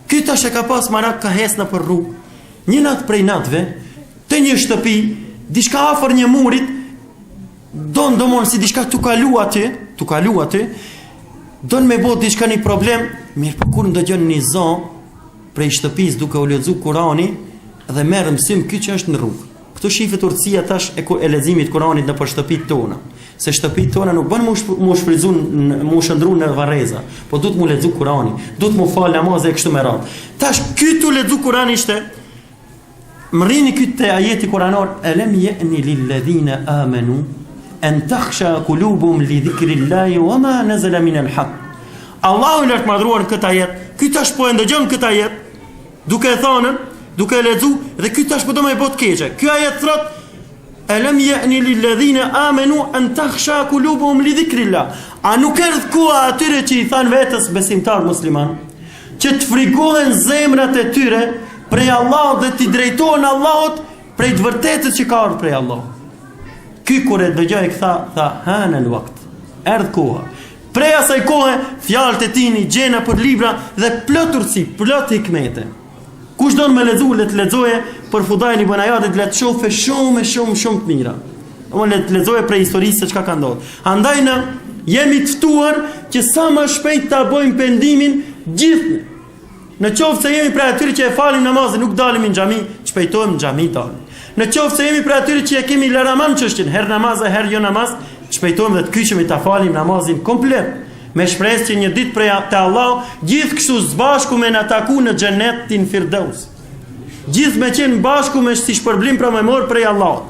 Ky tash e ka pas marak ka hesna për rrugë, një natë prej natëve, te një shtëpi, diçka afër një murit, domon si diçka tu kalu aty, don me bot diçka një problem, mirë po kur ndëgjon një zon prej shtëpisë duke u lexuar Kurani dhe merr mësim ky që është në rrugë. Këtu shifet Turcia tash e leximit Kuranit në për shtëpitë tona. Se shtëpitë tona nuk bën mu shfryzun, mu shëndru në varreza, po duhet mu lexu Kurani, duhet mu fal namaz e kështu me radhë. Tash ky tu lexu Kurani ishte mrini ky te ajeti kuranor, alam ya'ni lil ladina amanu an takhsha qulubuhum li dhikrillahi wama nazala min al-haq. Allahu lart madhruar këtë ajet, ky tash po e ndëgjon këtë ajet, duke thënë, duke lexu dhe ky tash po do më bot keqe. Ky ajet thot alam ya'ni lil ladhina amanu an takhsha qulubuhum li dhikrillah. A nuk erdh koha atyre që i than vetes besimtar musliman, që të frikohen zemrat e tyre prej Allahut dhe të drejtohen Allahut prej të vërtetës që ka ardhur prej Allahut. Ky kur e dëgjoi tha hana al-waqt. Erdh koha. Prej asaj kohe fjalët e tij i gjena për libra dhe plot turci, plot hikmete. Kush don me lexu, le të lexoje për Fudajl ibn Ayadit, le të shohë shumë të mira. Le të lexoje për historisë se çka ka ndodhur. Andaj ne jemi të ftuar që sa më shpejt ta bëjmë pendimin gjithë. Në qoftë se jemi prej atyre që e falim namazin, nuk dalim në xhami, shpejtojmë në xhami dalim. Në qoftë se jemi prej atyre që e kemi lëraman çështjen, herë namaz e herë jo namaz, shpejtojmë dhe të kyçemi ta falim namazin komplet. Me shpresë që një ditë prej te Allah, gjithë kështu zbashku me na taku në xhenetin Firdaus. Gjithë me qenë bashku me si shpërblim pra me mor prej Allah.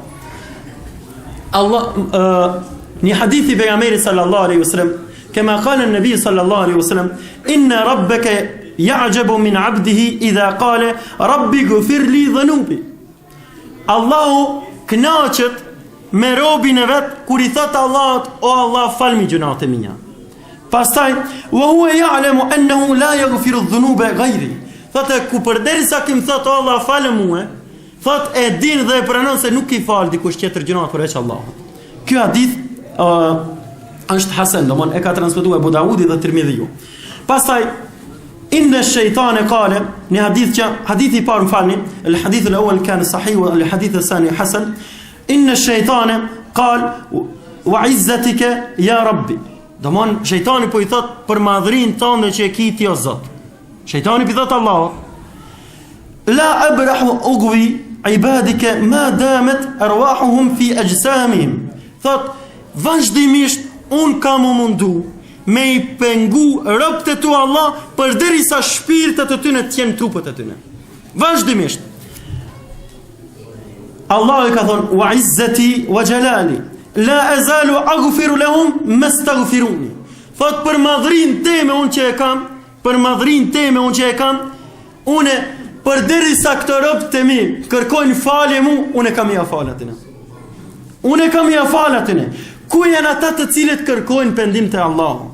Një hadith i pejgamberit sallallahu alaihi wasallam, kema qala an-nabi sallallahu alaihi wasallam, inna rabbaka ya'jabu min 'abdihi idha qala rabbi ighfir li dhunubi. Allahu kënaqet me robin e vet kur i thot Allahut, o Allah, falmi gjunat e mia. Pastaj, wa huwa ya'lamu annahu la yaghfiru adh-dhunuba ghayri. Thotë ku përderisa kim thot o Allah falë mua, thot e din dhe e pranon se nuk i fal dikush tjetër gjunat përveç Allahut. Ky hadith është hasan, domon e ka transmetuar Abu Daudi dhe Tirmidhiu. Pastaj inna ash-shaytana qala, në hadithi i parë falni, al-hadith al-awwal kana sahih wa al-hadith ath-thani hasan. Inna ash-shaytana qala wa 'izzatika ya rabbi. Domon shejtani po i thot për madhrin tënde që e ki ti o Zot. Shejtani po i thot Allahut, la abrahu ughwi ibadika ma damat arwahuhum fi ajsamihim. Thot vazhdimisht un kam u mundu me i pengu robët e tu Allah përderisa shpirtat e tyre të jenë trupët e tyre. Vazhdimisht. Allah i ka thonë: "Wa izzati wa jalali la azalu aghfiru lahum mastaghfiruni." Thot për madhrin teme unë që e kam, une përderisa këto robët e mi kërkojnë falje mu, une kam ia fal atyne. Ku janë ata të cilët kërkojnë pendim te Allahu?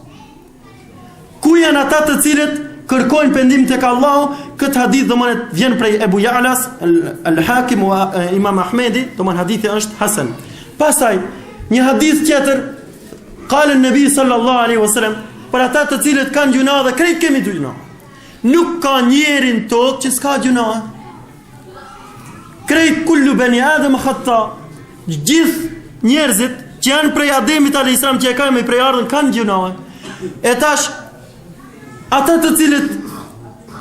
Ku janë ata të cilët kërkojnë pendim tek Allahu? Këtë hadith domosdoshmë vjen prej Ebu Ja'las al-Hakim wa Imam Ahmedi, domosdoshmë hadithi është hasan. Pastaj një hadith tjetër, qala an-nabi sallallahu alaihi wasallam, për ata të cilët kanë gjuna dhe krejt kemi gjuna. Nuk ka njerin tokë që s'ka gjuna. Krejt kullu bani Adam khata. Gjithë njerëzit që janë prej Ademit alayhis salam që e kanë me prej ardhën kanë gjuna. E tash ata të cilët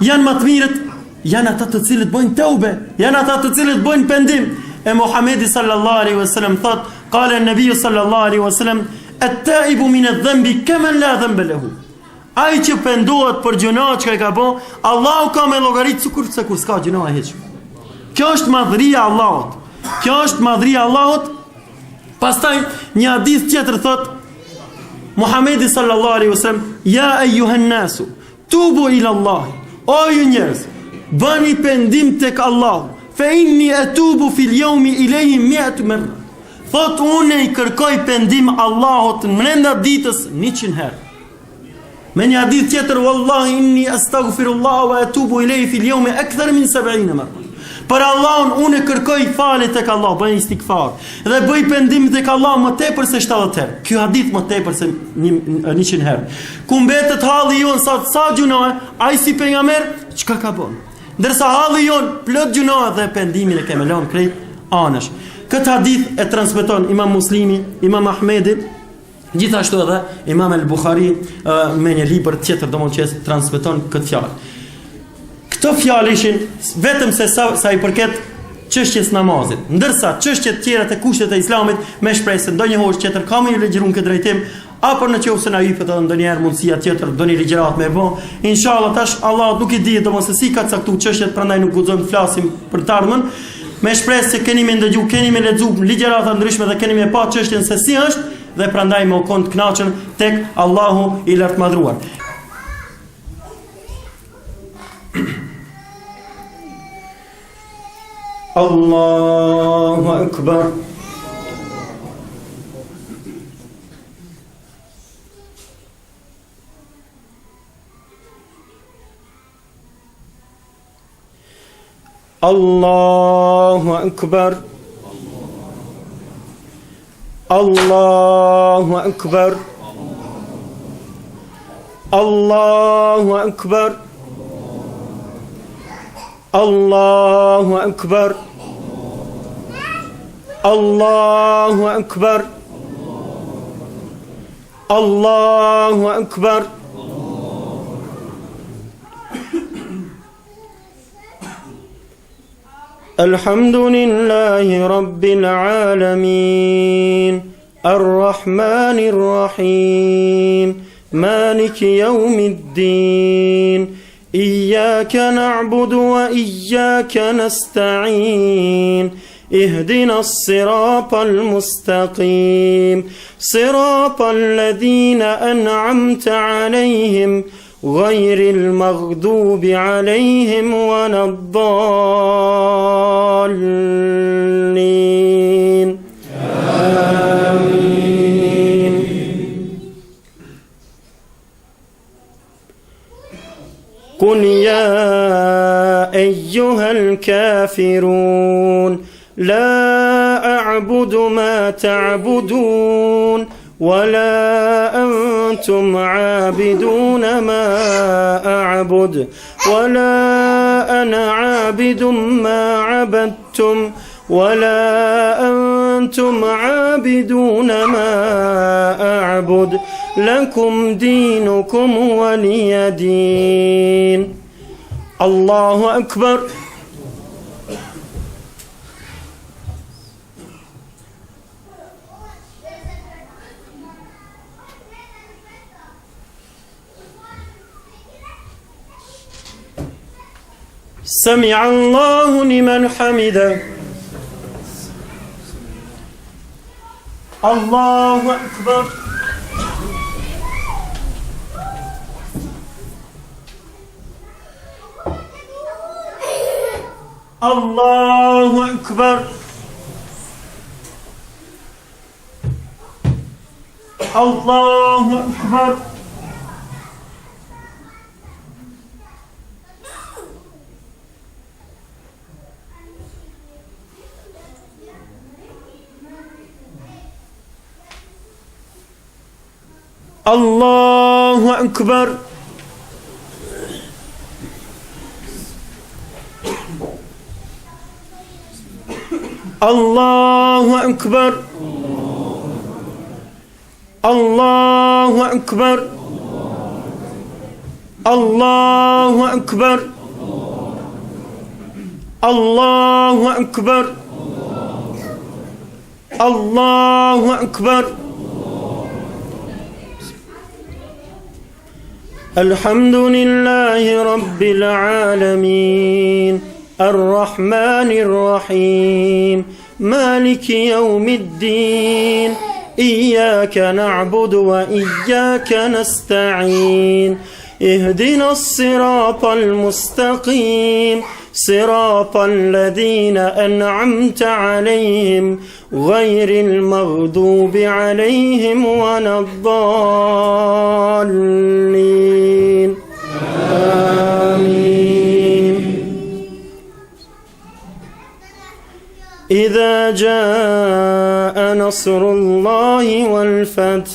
janë më të mirët janë ata të cilët bojnë teube, janë ata të cilët bojnë pendim. E Muhamedi sallallahu alaihi wasallam thot, qala an-nabi sallallahu alaihi wasallam: "At-taibu min adh-dhanbi kaman la dhanba lahu." Ai që pendohet për gjuna që ka bën, Allahu ka me llogarit sikur s'ka gjuna hiç. Kjo është madhëria e Allahut. Pastaj një hadith tjetër thot Muhamedi sallallahu alaihi wasallam: "Ya ayyuhan nasu tubu ila Allah." O ju njerëz, bëni pendim tek Allahu. Fa inni atubu fil yawmi ilayhi 100 marra. Thot unë i kërkoj pendim Allahut brenda ditës 100 herë. Me një hadith tjetër: "Wallahi inni astaghfirullah wa atubu ilayhi fil yawmi akthar min 70 marra." Për Allahun unë kërkoj falje tek Allah, bëj istighfar dhe bëj pendim tek Allah më tepër se 70 herë. Ky hadith më tepër se 100 herë. Ku mbetet halli jon sa gjuna, ai si pejgamber çka ka bën. Ndërsa halli jon plot gjuna dhe pendimin e kemë lënë krejt anash. Këtë hadith e transmeton Imam Muslimi, Imam Ahmedi, gjithashtu edhe Imam al-Bukhari me një libër tjetër domosdoshmë që transmeton këtë fjalë. Këto fjalë ishin vetëm se sa i përket çështjes namazit. Ndërsa çështjet tjera të kushtet e Islamit me shpresë se ndonjëherë tjetër kam një legjërum këtë drejtim, apo në qoftë na hypet edhe ndonjëherë mundësia tjetër ndonjë ligjërat me bë. Inshallah tash Allah nuk i di domosdoshmë si ka caktuar çështjet, prandaj nuk guxojmë të flasim për të ardhmen. Me shpresë se keni më ndëgju, keni më lexuar ligjërata ndryshme dhe keni më pa çështjen se si është dhe prandaj më kon të kënaqur tek Allahu i lartëmadhruar. Allahu akbar. Allahu akbar. Allahu akbar. Allahu akbar. Allahu akbar. Allahu akbar. Allahu akbar. Alhamdulillahi rabbil alamin. Ar-Rahmanir Rahim. Maliki yawmiddin. Iyyaka na'budu wa iyyaka nasta'in. اهدنا الصراط المستقيم صراط الذين أنعمت عليهم غير المغضوب عليهم ولا الضالين آمين. قل يا أيها الكافرون لا أعبد ما تعبدون ولا أنتم عابدون ما أعبد ولا أنا عابد ما عبدتم ولا أنتم عابدون ما أعبد لكم دينكم ولي دين. الله أكبر. سمع الله لمن حمده الله أكبر الله أكبر الله أكبر الله أكبر الله أكبر الله أكبر الله أكبر الله أكبر الله أكبر الحمد لله رب العالمين الرحمن الرحيم مالك يوم الدين إياك نعبد وإياك نستعين اهدنا الصراط المستقيم صراط الذين أنعمت عليهم غير المغضوب عليهم ولا الضالين آمين إذا جاء نصر الله والفتح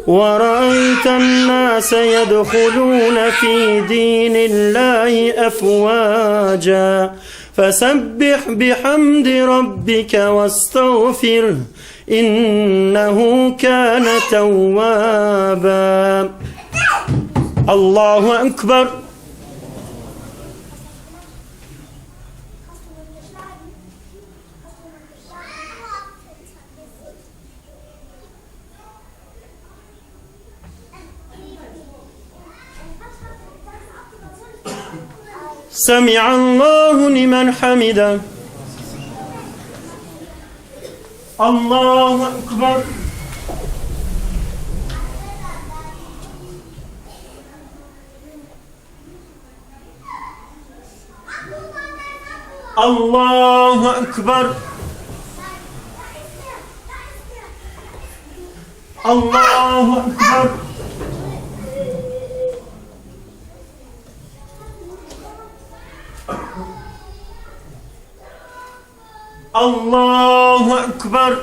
ورأيت الناس يدخلون في دين الله أفواجا فسبح بحمد ربك واستغفره إنه كان توابا الله أكبر سمع الله لمن حمده الله أكبر الله أكبر الله أكبر الله أكبر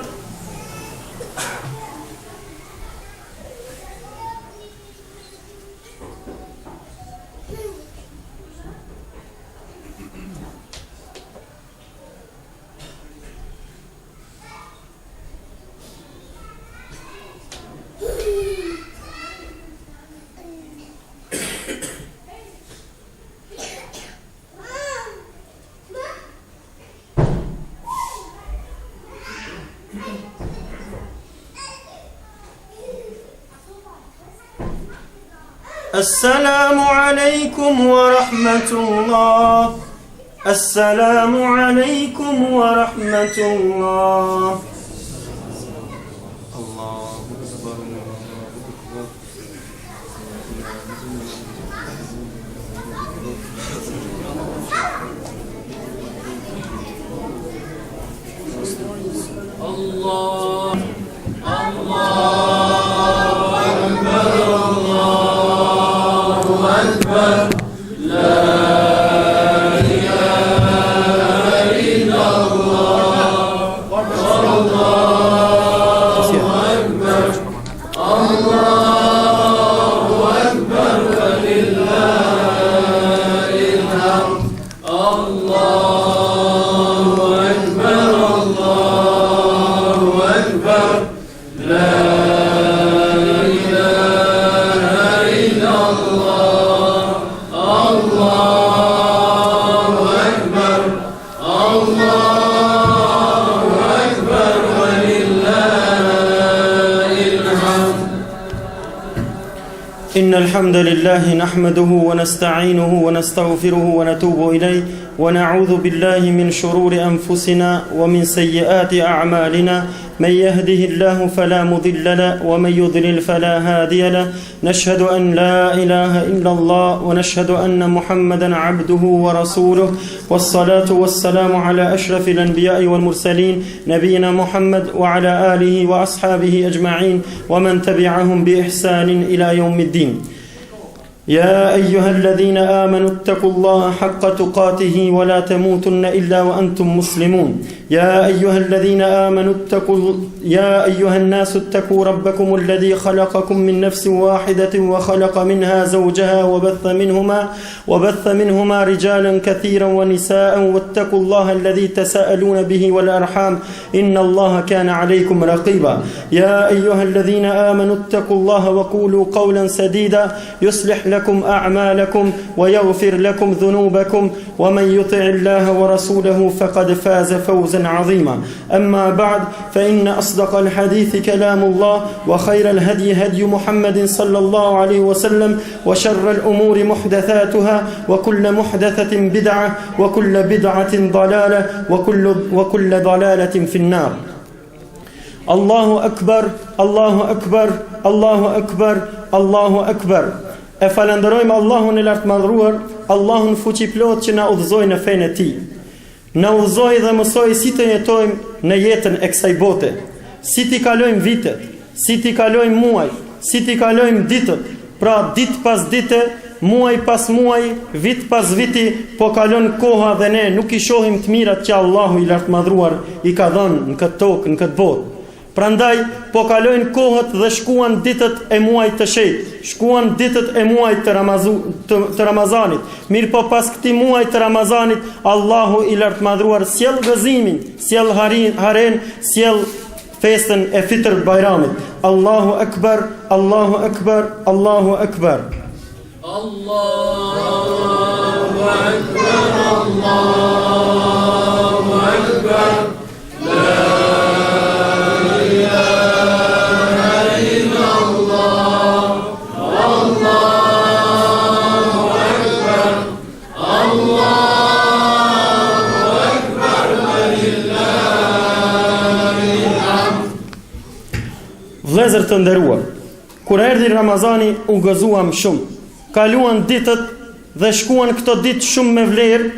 السلام عليكم ورحمة الله السلام عليكم ورحمة الله الله أكبر الله إن الحمد لله نحمده ونستعينه ونستغفره ونتوب إليه ونعوذ بالله من شرور أنفسنا ومن سيئات أعمالنا من يهده الله فلا مضل له ومن يضلل فلا هادي له نشهد أن لا إله إلا الله ونشهد أن محمدا عبده ورسوله والصلاة والسلام على أشرف الأنبياء والمرسلين نبينا محمد وعلى آله وأصحابه أجمعين ومن تبعهم بإحسان إلى يوم الدين يا أيها الذين آمنوا اتقوا الله حق تقاته ولا تموتن إلا وأنتم مسلمون يا أيها الذين آمنوا يا أيها الناس اتقوا ربكم الذي خلقكم من نفس واحدة وخلق منها زوجها وبث منهما رجالا كثيرا ونساء واتقوا الله الذي تساءلون به والأرحام إن الله كان عليكم رقيبا يا أيها الذين آمنوا اتقوا الله وقولوا قولا سديدا يصلح لكم أعمالكم ويغفر لكم ذنوبكم ومن يطع الله ورسوله فقد فاز فوزا عظيما أما بعد فإن أصدق الحديث كلام الله وخير الهدي هدي محمد صلى الله عليه وسلم وشر الأمور محدثاتها وكل محدثة بدعة وكل بدعة ضلالة وكل ضلالة في النار الله أكبر الله أكبر الله أكبر الله أكبر E falenderojmë Allahun e lartëmadhëruar, Allahun fuqiplot që na udhëzoi në fenë e Tij. Na udhëzoi dhe mësoi si të jetojmë në jetën e kësaj bote, si t'i kalojmë vitet, si t'i kalojmë muaj, si t'i kalojmë ditët. Pra ditë pas dite, muaj pas muaj, vit pas viti, po kalon koha dhe ne nuk I shohim të mirat që Allahu I lartëmadhëruar I ka dhënë në këtë tokë, në këtë botë. Prandaj po kalojnë kohët dhe shkuan ditët e muajit të shenjtë, shkuan ditët e muajit të Ramazanit. Mirë po pas këtij muajit të Ramazanit, Allahu I lartëmadhëruar sjell gëzimin, sjell haren, sjell festën e Fitr Bajramit. Allahu Akbar, Allahu Akbar, Allahu Akbar. Allahu Akbar, Allahu Akbar. Vëllezër të nderuar, kur erdhi Ramazani u gëzuam shumë. Kaluan ditët dhe shkuan këto ditë shumë me vlerë,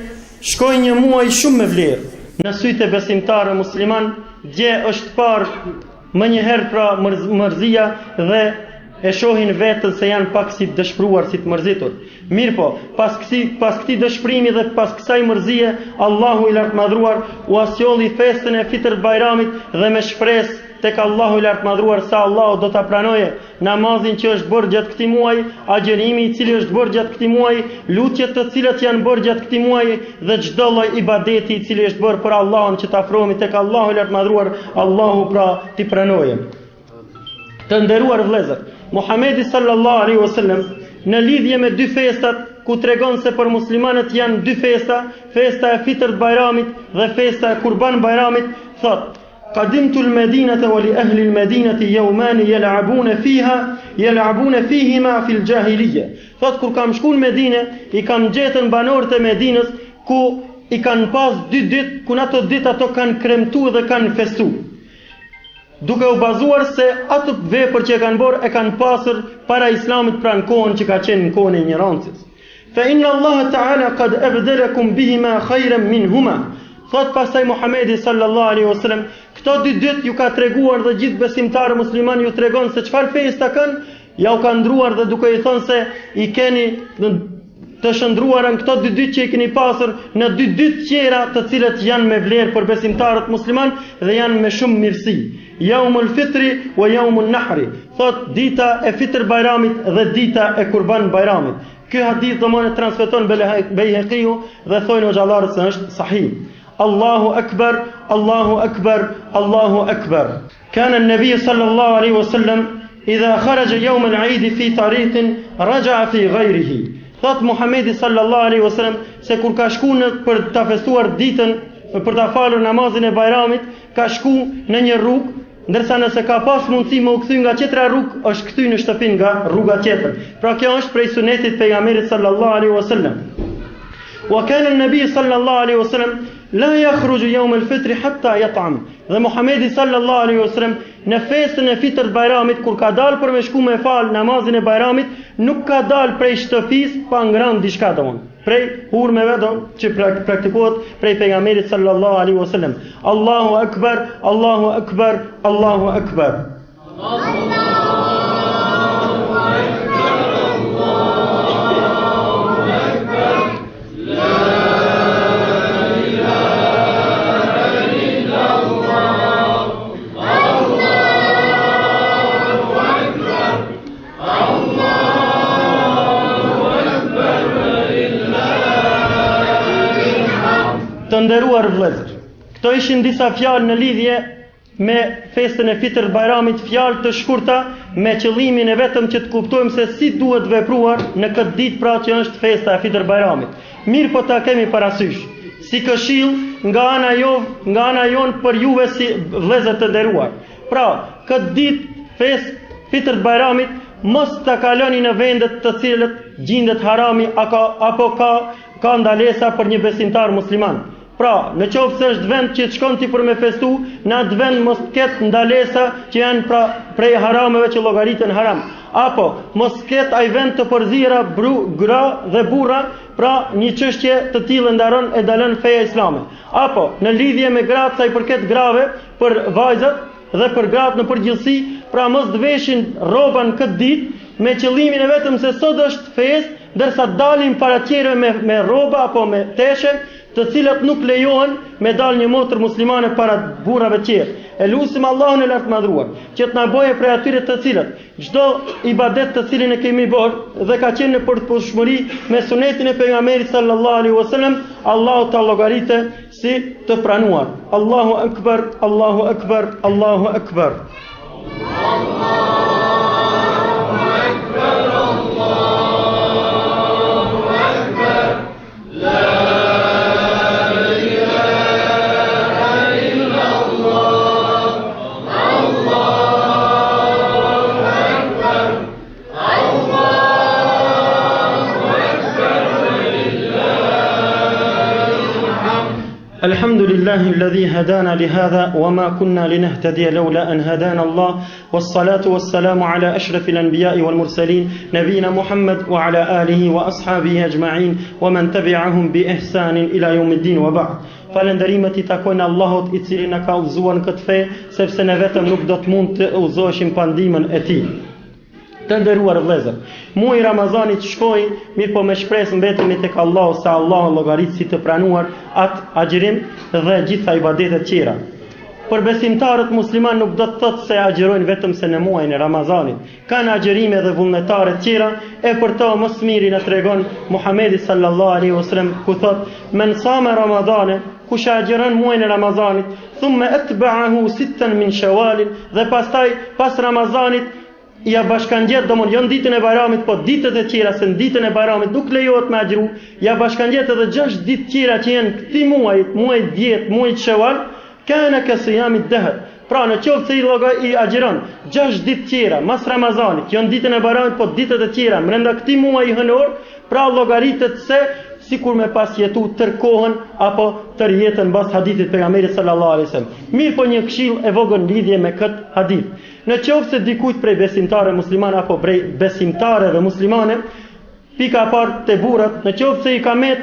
shkoi një muaj shumë me vlerë. Në sytë e besimtarë musliman, dje është parë më njëherë pra mërzia dhe e shohin vetën se janë pak si të dëshpëruar, si të mërzitur. Mirë po, pas këtij dëshpërimi dhe pas kësaj mërzie, Allahu I lartëmadhëruar u asjolli festën e Fitr Bajramit dhe me shpresë tek Allahu I lartëmadhëruar se Allahu do ta pranoje namazin që është bërë gjatë këtij muaji, agjerimi I cili është bërë gjatë këtij muaji, lutjet të cilat janë bërë gjatë këtij muaji dhe çdo lloj ibadeti I cili është bërë për Allahun që ta afrohemi tek Allahu I lartëmadhëruar, Allahu pra ti pranoje. Të nderuar vëllezër, Muhamedi sallallahu alaihi wasallam në lidhje me dy festat ku tregon se për muslimanët janë dy festa, festa e Fitr Bajramit dhe festa e Kurban Bajramit, thotë: قدمت المدينة ولأهل المدينة يومان يلعبون فيهما في الجاهلية. Thot kur kam shkuar në Medinë, I kam gjetën banorët e Medinës ku I kanë pas dy ditë, ku në ato ditë ato kanë kremtuar dhe kanë festuar. Duke u bazuar se ato vepër që kanë bërë e kanë pasur para Islamit pra në kohën që ka qenë në kohën e ignorancës. Fa inna Allah Ta'ala qad abdalakum bihima khayran minhuma. Thot pastaj Muhamedi sallallahu alaihi wasallam, këto dy ditë ju ka treguar dhe gjithë besimtarë musliman ju tregon se çfarë festa kanë, ja u ka ndruar dhe duke I thënë se I keni të shndruara në këto dy ditë që I keni pasur në dy ditë tjera të cilat janë me vlerë për besimtarët musliman dhe janë me shumë mirësi. Yaumul Fitri wa Yaumul Nahri. Thot dita e Fitr Bajramit dhe dita e Kurban Bajramit. Ky hadith domosdoshmë transmeton Bejheqiu dhe thonë xhallarët se është sahih. الله أكبر الله أكبر الله أكبر. كان النبي صلى الله عليه وسلم إذا خرج يوم العيد في طريق رجع في غيره. Thot Muhamedi sallallahu alaihi wasallam se kur ka shkuar për ta festuar ditën, për ta falur namazin e Bajramit, ka shku në një rrugë ndërsa nëse ka pas mundësi më u kthy nga tjetra rrugë, është kthy në shtëpinë nga rruga tjetër. Pra kjo është prej sunetit pejgamberit sallallahu alaihi wasallam. Wa kana an-nabi sallallahu alaihi wasallam la yakhruju yawm al-fitr hatta yat'am. Dhe Muhamedi sallallahu alaihi wasallam në festën e Fitr të Bajramit, kur ka dalë për me shku me fal namazin e Bajramit, nuk ka dalë prej shtëpisë pa ngrënë diçka domon. Prej hurmeve që praktikohet prej pejgamberit sallallahu alaihi wasallam. Allahu akbar, Allahu akbar, Allahu akbar. Të nderuar vëllezër, këto ishin disa fjalë në lidhje me festën e Fitr të Bajramit, fjalë të shkurta me qëllimin e vetëm që të kuptojmë se si duhet vepruar në këtë ditë, pra që është festa e Fitr të Bajramit. Mirë po ta kemi parasysh, si këshill nga ana jonë për juve si vëllezër të nderuar. Pra, këtë ditë festë Fitr të Bajramit mos ta kaloni në vendet të cilët gjendet harami apo ka ndalesa për një besimtar musliman. Pra, në qoftë se është vend që të shkon ti për me festu, në atë vend mos ketë ndalesa që janë prej harameve që llogariten haram. Apo mos ketë ai vend të përzira gra dhe burra, pra një çështje të tillë e dalon feja islame. Apo në lidhje me gratë sa i përket grave për vajzat dhe për gratë në përgjithësi, pra mos të veshin rroban këtë ditë me qëllimin e vetëm se sot është festë, ndërsa dalin para tjerëve me rroba apo me teshe, të cilat nuk lejohen me dal një motër muslimane para burrave të tjerë. E lutim Allahun e lartë madhruar që të na bëjë prej atyre të cilët çdo ibadet të cilin e kemi bërë dhe ka qenë në përputhshmëri me sunetin e pejgamberit sallallahu alaihi wasallam, Allahu ta llogaritë si të pranuar. Allahu akbar, Allahu akbar, Allahu akbar. الحمد لله الذي هدانا لهذا وما كنا لنهتدي لولا أن هدانا الله والصلاة والسلام على أشرف الأنبياء والمرسلين نبينا محمد وعلى آله وأصحابه أجمعين ومن تبعهم بإحسان إلى يوم الدين وبعد. Falënderimet I takojnë Allahut I cili na ka udhëzuar në këtë fe, sepse ne vetëm nuk do të mund të udhëzoheshim pa ndihmën e Tij. Të nderuar vëllezër, muaji Ramazanit shkoi, mirë po me shpresë mbetemi tek Allahu se Allahu llogarit si të pranuar atë agjërim dhe gjitha ibadetet tjera. Për besimtarët musliman nuk do të thotë se agjërojnë vetëm se në muajin e Ramazanit. Kanë agjërime dhe vullnetare tjera, e për to më së miri na tregon Muhamedi sallallahu alaihi wasallam ku thotë: "Men sama Ramadane", kush agjëron muajin e Ramazanit, thumma atba'ahu sittan min Shawal, dhe pastaj pas Ramazanit ja bashkangjet, domon jo ditën e Bajramit, po ditët e tjera, se në ditën e Bajramit nuk lejohet me agjëru, ja bashkangjet edhe 6 ditë tjera që janë këtij muaji 10, muaji Shawal, kana ka siyamid dahr. Pra në qoftë se I agjeron 6 ditë tjera mas Ramazanit, jo në ditën e Bajramit, po ditët e tjera brenda këtij muaji hënor, pra llogaritet se sikur me pas jetu tër kohën apo tër jetën mbas hadithit pejgamberit sallallahu alaihi wasallam. Mirë po një këshill e vogël lidhje me këtë hadith. Në qoftë se dikujt prej besimtarëve musliman apo prej besimtareve muslimane, pika e parë te burrat, në qoftë se I ka met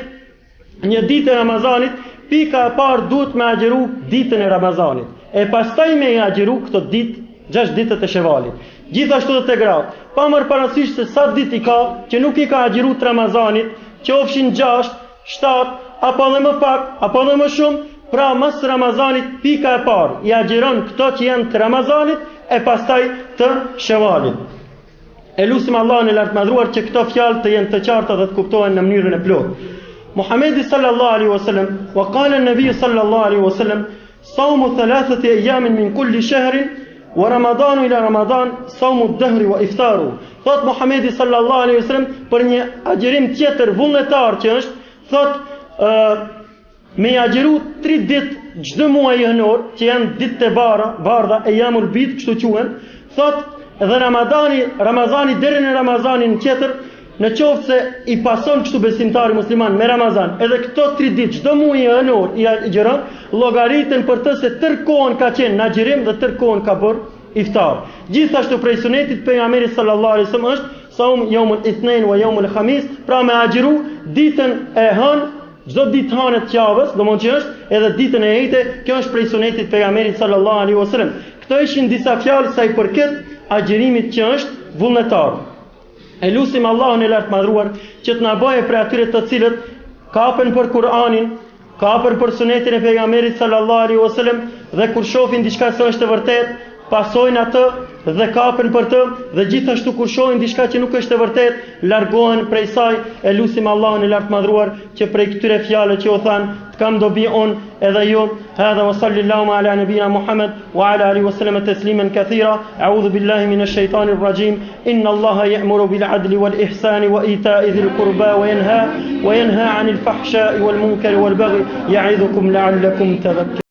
një ditë e Ramazanit, pika e parë duhet me agjëru ditën e Ramazanit. E pastaj me agjëru këto ditë, 6 ditët e Shevalit. Gjithashtu edhe te gratë, pa marrë parasysh se sa ditë I ka që nuk I ka agjëru të Ramazanit, qofshin 6, 7, apo edhe më pak, apo edhe më shumë, pra mas Ramazanit pika e parë I agjeron këto që janë të Ramazanit e pastaj të Shevalit. E lutim Allahun e lartë madhruar që këto fjalë të jenë të qarta dhe të kuptohen në mënyrën e plotë. Muhamedi sallallahu alaihi wasallam wa qala an-nabi sallallahu alaihi wasallam sawmu 3 ayamin min kulli shahrin wa ramadanu ila ramadan sawmu ad-dahr wa iftaru. Thot Muhamedi sallallahu alaihi wasallam për një agjërim tjetër vullnetar që është, thot me agjeru 3 ditë çdo muaj janor, që janë ditët e bardha e jamul bid, kështu quhen, thot dhe Ramazani deri në Ramazanin tjetër, në qoftë se i pason kështu besimtari musliman me Ramazan, edhe këto 3 ditë çdo muaj janor i agjeron, llogaritën për të se tërkohën ka qenë në agjerim dhe tërkohën ka bërë iftar. Gjithashtu prej sunetit pejgamberit sallallahu alaihi wasallam është saum yawmul ithnain wa yawmul khamis, pra me agjeru ditën e hënë, çdo ditë hënë të javës, domthonjë që është edhe ditën e hejte, kjo është prej sunetit pejgamberit sallallahu alaihi wasallam. Këto ishin disa fjalë sa i përket agjerimit që është vullnetar. E lutim Allahun e lartë madhruar që të na bëjë për atyre të cilët kapen për Kur'anin, kapen për sunetin e pejgamberit sallallahu alaihi wasallam dhe kur shohin diçka që është e vërtetë, pasojnë atë dhe kapen për të, dhe gjithashtu kur shohin diçka që nuk është e vërtetë, largohen prej saj. E lutim Allahun e lartë madhruar që prej këtyre fjalëve që u than të kam dobi on edhe ju. Hadha wa sallallahu ala nabina Muhammad wa ala alihi wa sallam tasliman kathira. A'udhu billahi minash shaitanir rajim. Inna Allaha ya'muru bil adli wal ihsani wa ita'i dhil qurba wa yanha 'anil fahsha'i wal munkari wal baghi ya'idhukum la'allakum tadhakkarun.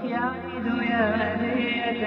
يعيد يا هدية